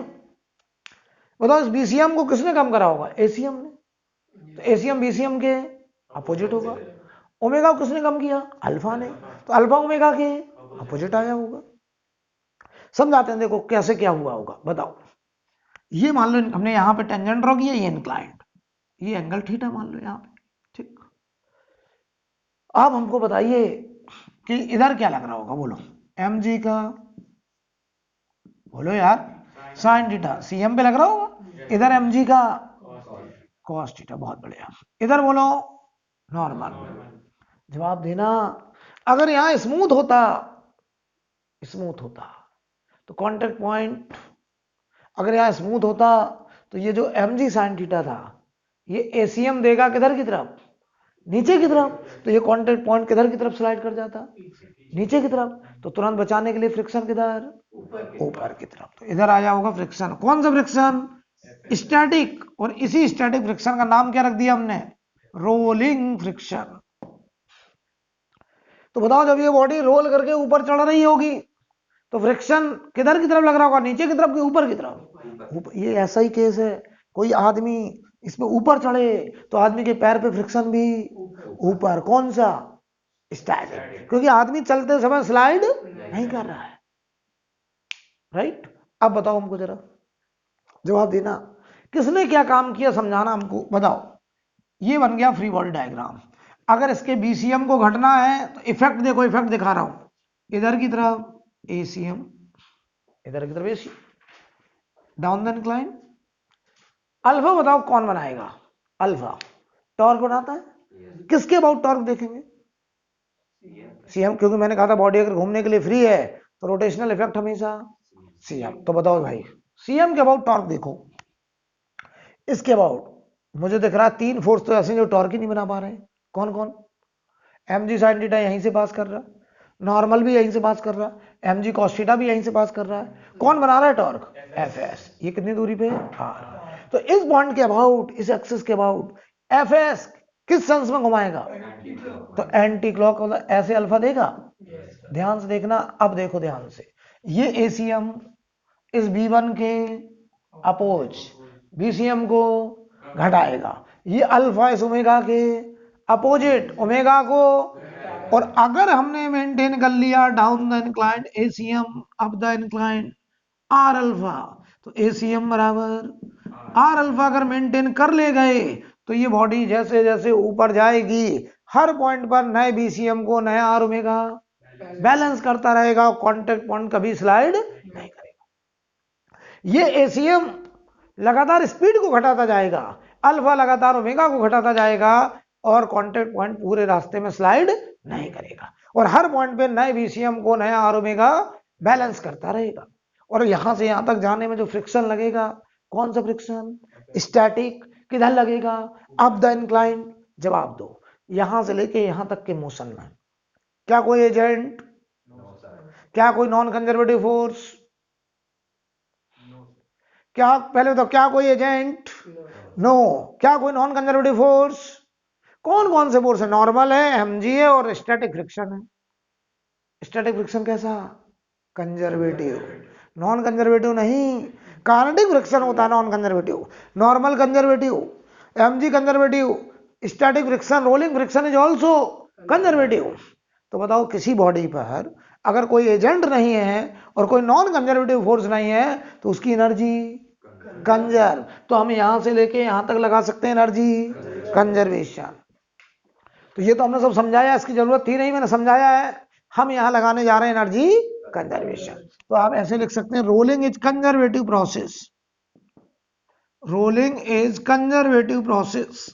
बताओ इस बीसीएम को किसने कम करा होगा, एसीएम ने, तो एसीएम बीसीएम के अपोजिट होगा। ओमेगा को किसने कम किया, अल्फा ने, तो अल्फा ओमेगा के अपोजिट आया होगा। समझाते हैं, देखो कैसे क्या हुआ होगा, बताओ। ये मान लो हमने यहां पे टेंजेंट ड्रॉ किया, ये इंक्लाइंड, ये एंगल थीटा मान लो यहां पे, ठीक। अब हमको बताइए कि इधर क्या लग रहा होगा, बोलो mg का, बोलो यार, साइन थीटा, सीएम पे लग रहा होगा, इधर mg का कॉस थीटा, बहुत बढ़िया। इधर बोलो नॉर्मल, जवाब देना। अगर यहां स्मूथ होता तो कांटेक्ट पॉइंट, अगर यहां स्मूथ होता तो ये जो mg साइन थीटा था ये एसीएम देगा किधर की तरफ, नीचे की तरफ, तो ये कांटेक्ट पॉइंट किधर की तरफ स्लाइड कर जाता, नीचे की तरफ, तो तुरंत बचाने के लिए फ्रिक्शन किधर, ऊपर की तरफ, तो इधर आया होगा फ्रिक्शन। कौन सा फ्रिक्शन, स्टैटिक, और इसी स्टैटिक फ्रिक्शन का नाम क्या रख दिया हमने, रोलिंग फ्रिक्शन। तो बताओ जब ये बॉडी रोल करके ऊपर चढ़ रही होगी तो फ्रिक्शन किधर की तरफ लग रहा होगा, नीचे की तरफ कि ऊपर की तरफ, ये ऐसा ही केस है, कोई आदमी इसमें ऊपर चढ़े तो आदमी के पैर पे फ्रिक्शन भी ऊपर, कौन सा, स्टैटिक, क्योंकि आदमी चलते समय स्लाइड नहीं कर रहा है, राइट। अब बताओ हमको जरा, जवाब देना, किसने क्या काम किया समझाना हमको, बताओ। ये बन गया फ्री बॉडी डायग्राम। अगर इसके बीसीएम को घटना है तो इफेक्ट देखो, इफेक्ट दिखा रहा हूं, इधर की तरफ एसीएम, इधर की तरफ AC, down the incline. Alpha बताओ कौन बनाएगा, अल्फा टॉर्क बनाता है, किसके अबाउट टॉर्क देखेंगे, सीएम, क्योंकि मैंने कहा था बॉडी अगर घूमने के लिए फ्री है तो रोटेशनल इफेक्ट हमेशा सीएम। तो बताओ भाई, सीएम के अबाउट टॉर्क देखो, इसके अबाउट मुझे दिख रहा है 3 फोर्स तो ऐसे जो टॉर्क ही नहीं बना पा रहे हैं। कौन कौन, mg sin थीटा यहीं से पास कर रहा है, नॉर्मल भी यहीं से पास कर रहा है, mg cos थीटा भी यहीं से पास कर रहा है। कौन बना रहा है टॉर्क, fs। ये कितनी दूरी पे है, r। तो इस पॉइंट के अबाउट, इस एक्सिस के अबाउट fs किस सेंस में घुमाएगा, तो एंटी क्लॉक, मतलब ऐसे अल्फा देगा। ध्यान से देखना, अब देखो ध्यान से, ये एसीएम इस B1 के अपोज बीसीएम को घटाएगा, ये अल्फा इस ओमेगा के अपोजिट ओमेगा को, और अगर हमने मेंटेन कर लिया down the inclined ACM up the inclined R alpha, तो एसीएम बराबर आर अल्फा अगर मेंटेन कर ले गए तो ये बॉडी जैसे जैसे ऊपर जाएगी हर पॉइंट पर नए बीसीएम को नया आर ओमेगा बैलेंस करता रहेगा, कांटेक्ट पॉइंट कभी स्लाइड नहीं करेगा। ये एसीएम लगातार स्पीड को घटाता जाएगा, अल्फा लगातार ओमेगा को घटाता जाएगा, और कांटेक्ट पॉइंट पूरे रास्ते में स्लाइड नहीं करेगा, और हर पॉइंट पे नए बीसीएम को नया आर ओमेगा बैलेंस करता रहेगा। और यहां से यहां तक जाने में जो फ्रिक्शन लगेगा, कौन सा फ्रिक्शन, स्टैटिक, किधर लगेगा, अप द इंक्लाइन। जवाब दो, यहां से लेके यहां तक के मोशन में क्या कोई एजेंट, क्या कोई नॉन कंजर्वेटिव फोर्स, क्या, पहले बताओ क्या कोई एजेंट, नो, क्या कोई नॉन कंजर्वेटिव फोर्स, कौन कौन से फोर्स है, नॉर्मल है, एमजी है, और स्टैटिक फ्रिक्शन है। स्टैटिक फ्रिक्शन कैसा, कंजर्वेटिव, नॉन कंजर्वेटिव नहीं, काइनेटिक फ्रिक्शन होता है non conservative, normal conservative, MG conservative, static friction, rolling friction is also conservative. तो बताओ किसी बॉडी पर अगर कोई एजेंट नहीं है और कोई नॉन कंजर्वेटिव फोर्स नहीं है तो उसकी एनर्जी कंजर्व, तो हम यहां से लेके यहां तक लगा सकते हैं एनर्जी कंजर्वेशन। तो ये तो हमने सब समझाया, इसकी जरूरत थी नहीं, मैंने समझाया है, हम यहां लगाने जा रहे हैं एनर्जी कंजर्वेशन। तो आप ऐसे लिख सकते हैं, rolling is conservative process, rolling is conservative process.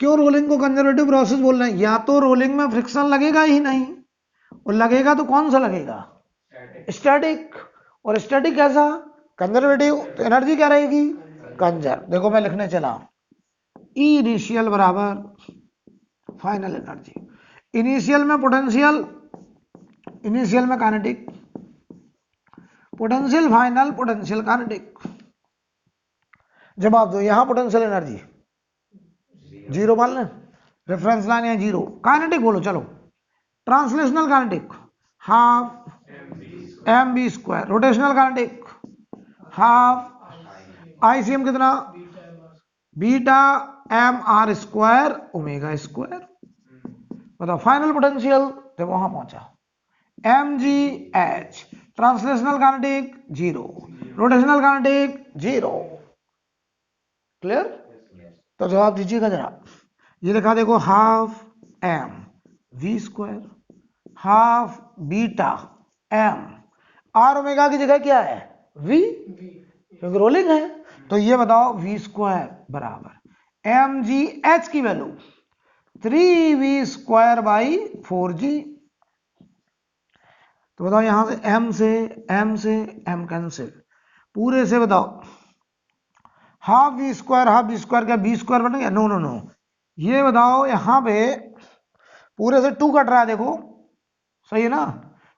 क्यों रोलिंग को कंजर्वेटिव प्रोसेस बोल रहे हैं, या तो रोलिंग में फ्रिक्शन लगेगा ही नहीं, और लगेगा तो कौन सा लगेगा, स्टैटिक, और स्टैटिक कैसा, कंजर्वेटिव, तो एनर्जी क्या रहेगी, कंजर्व। देखो मैं लिखने चला, ई इनिशियल बराबर फाइनल एनर्जी, इनिशियल में पोटेंशियल, इनिशियल में kinetic, potential final, potential kinetic. जवाब दो, यहां पोटेंशियल एनर्जी जीरो मान लें, रेफरेंस लाइन है जीरो, काइनेटिक बोलो चलो, translational kinetic half M v square, rotational kinetic half ICM कितना, beta M R square omega square. बताओ फाइनल पोटेंशियल, जब वहां पहुंचा m g h, translational kinetic zero, rotational kinetic zero. Clear, तो जवाब दीजिएगा जरा, ये लिखा देखो, half M V square half beta M, R omega की जगह क्या है, वी, क्योंकि रोलिंग है। तो ये बताओ वी स्क्वायर बराबर एम जी एच की value 3v square by 4g। तो बताओ यहां से m से m कैंसिल, पूरे से बताओ हाफ वी स्क्वायर क्या बी स्क्वायर बन गया, नो नो नो, ये बताओ यहां पे पूरे से 2 कट रहा है, देखो सही है ना,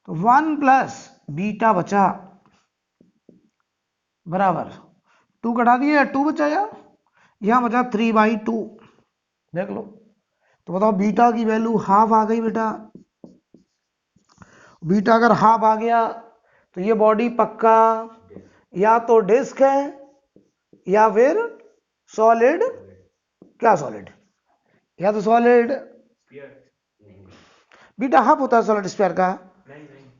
तो 1 प्लस बीटा बचा बराबर 2 कटा दिए, 2 बचा, यहां बचा 3/2, देख लो। तो बताओ बीटा की वैल्यू हाफ आ गई बेटा, बीटा अगर हाफ आ गया तो ये बॉडी पक्का या तो डिस्क है या फिर सॉलिड, क्या सॉलिड, या तो सॉलिड बीटा हाफ होता है सॉलिड स्फीयर का,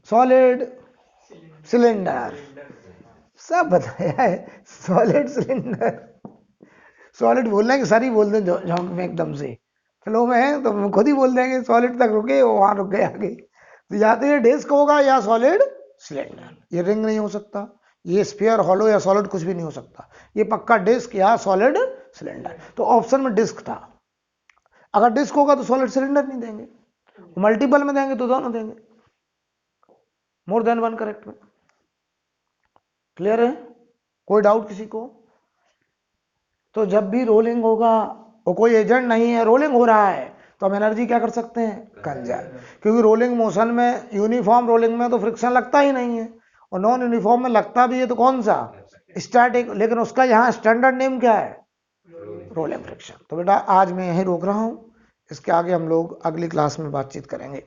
सॉलिड सिलेंडर, सब बताया है, सॉलिड सिलेंडर। सॉलिड बोलना है कि सारी बोल दें झोंक में एकदम से, फ्लो में है तो हम खुद ही बोल देंगे सॉलिड तक रुके, वो वहां रुक गए आगे। तो या तो ये डिस्क होगा या सॉलिड सिलेंडर, ये रिंग नहीं हो सकता, ये स्फीयर हॉलो या सॉलिड कुछ भी नहीं हो सकता, ये पक्का डिस्क या सॉलिड सिलेंडर। तो ऑप्शन में डिस्क था, अगर डिस्क होगा तो सॉलिड सिलेंडर नहीं देंगे, मल्टीपल में देंगे तो दोनों देंगे, मोर देन वन करेक्ट में। क्लियर है, कोई डाउट किसी को? तो जब भी रोलिंग होगा और कोई एजेंट नहीं है, रोलिंग हो रहा है, तो हम एनर्जी क्या कर सकते हैं, कंजर्व, क्योंकि रोलिंग मोशन में, यूनिफॉर्म रोलिंग में तो फ्रिक्शन लगता ही नहीं है, और नॉन यूनिफॉर्म में लगता भी है तो कौन सा, स्टैटिक, लेकिन उसका यहाँ स्टैंडर्ड नेम क्या है, रोलिंग फ्रिक्शन। तो बेटा आज मैं यहीं रोक रहा हूँ, इसके आगे हम लोग अगली क्लास में बातचीत करेंगे।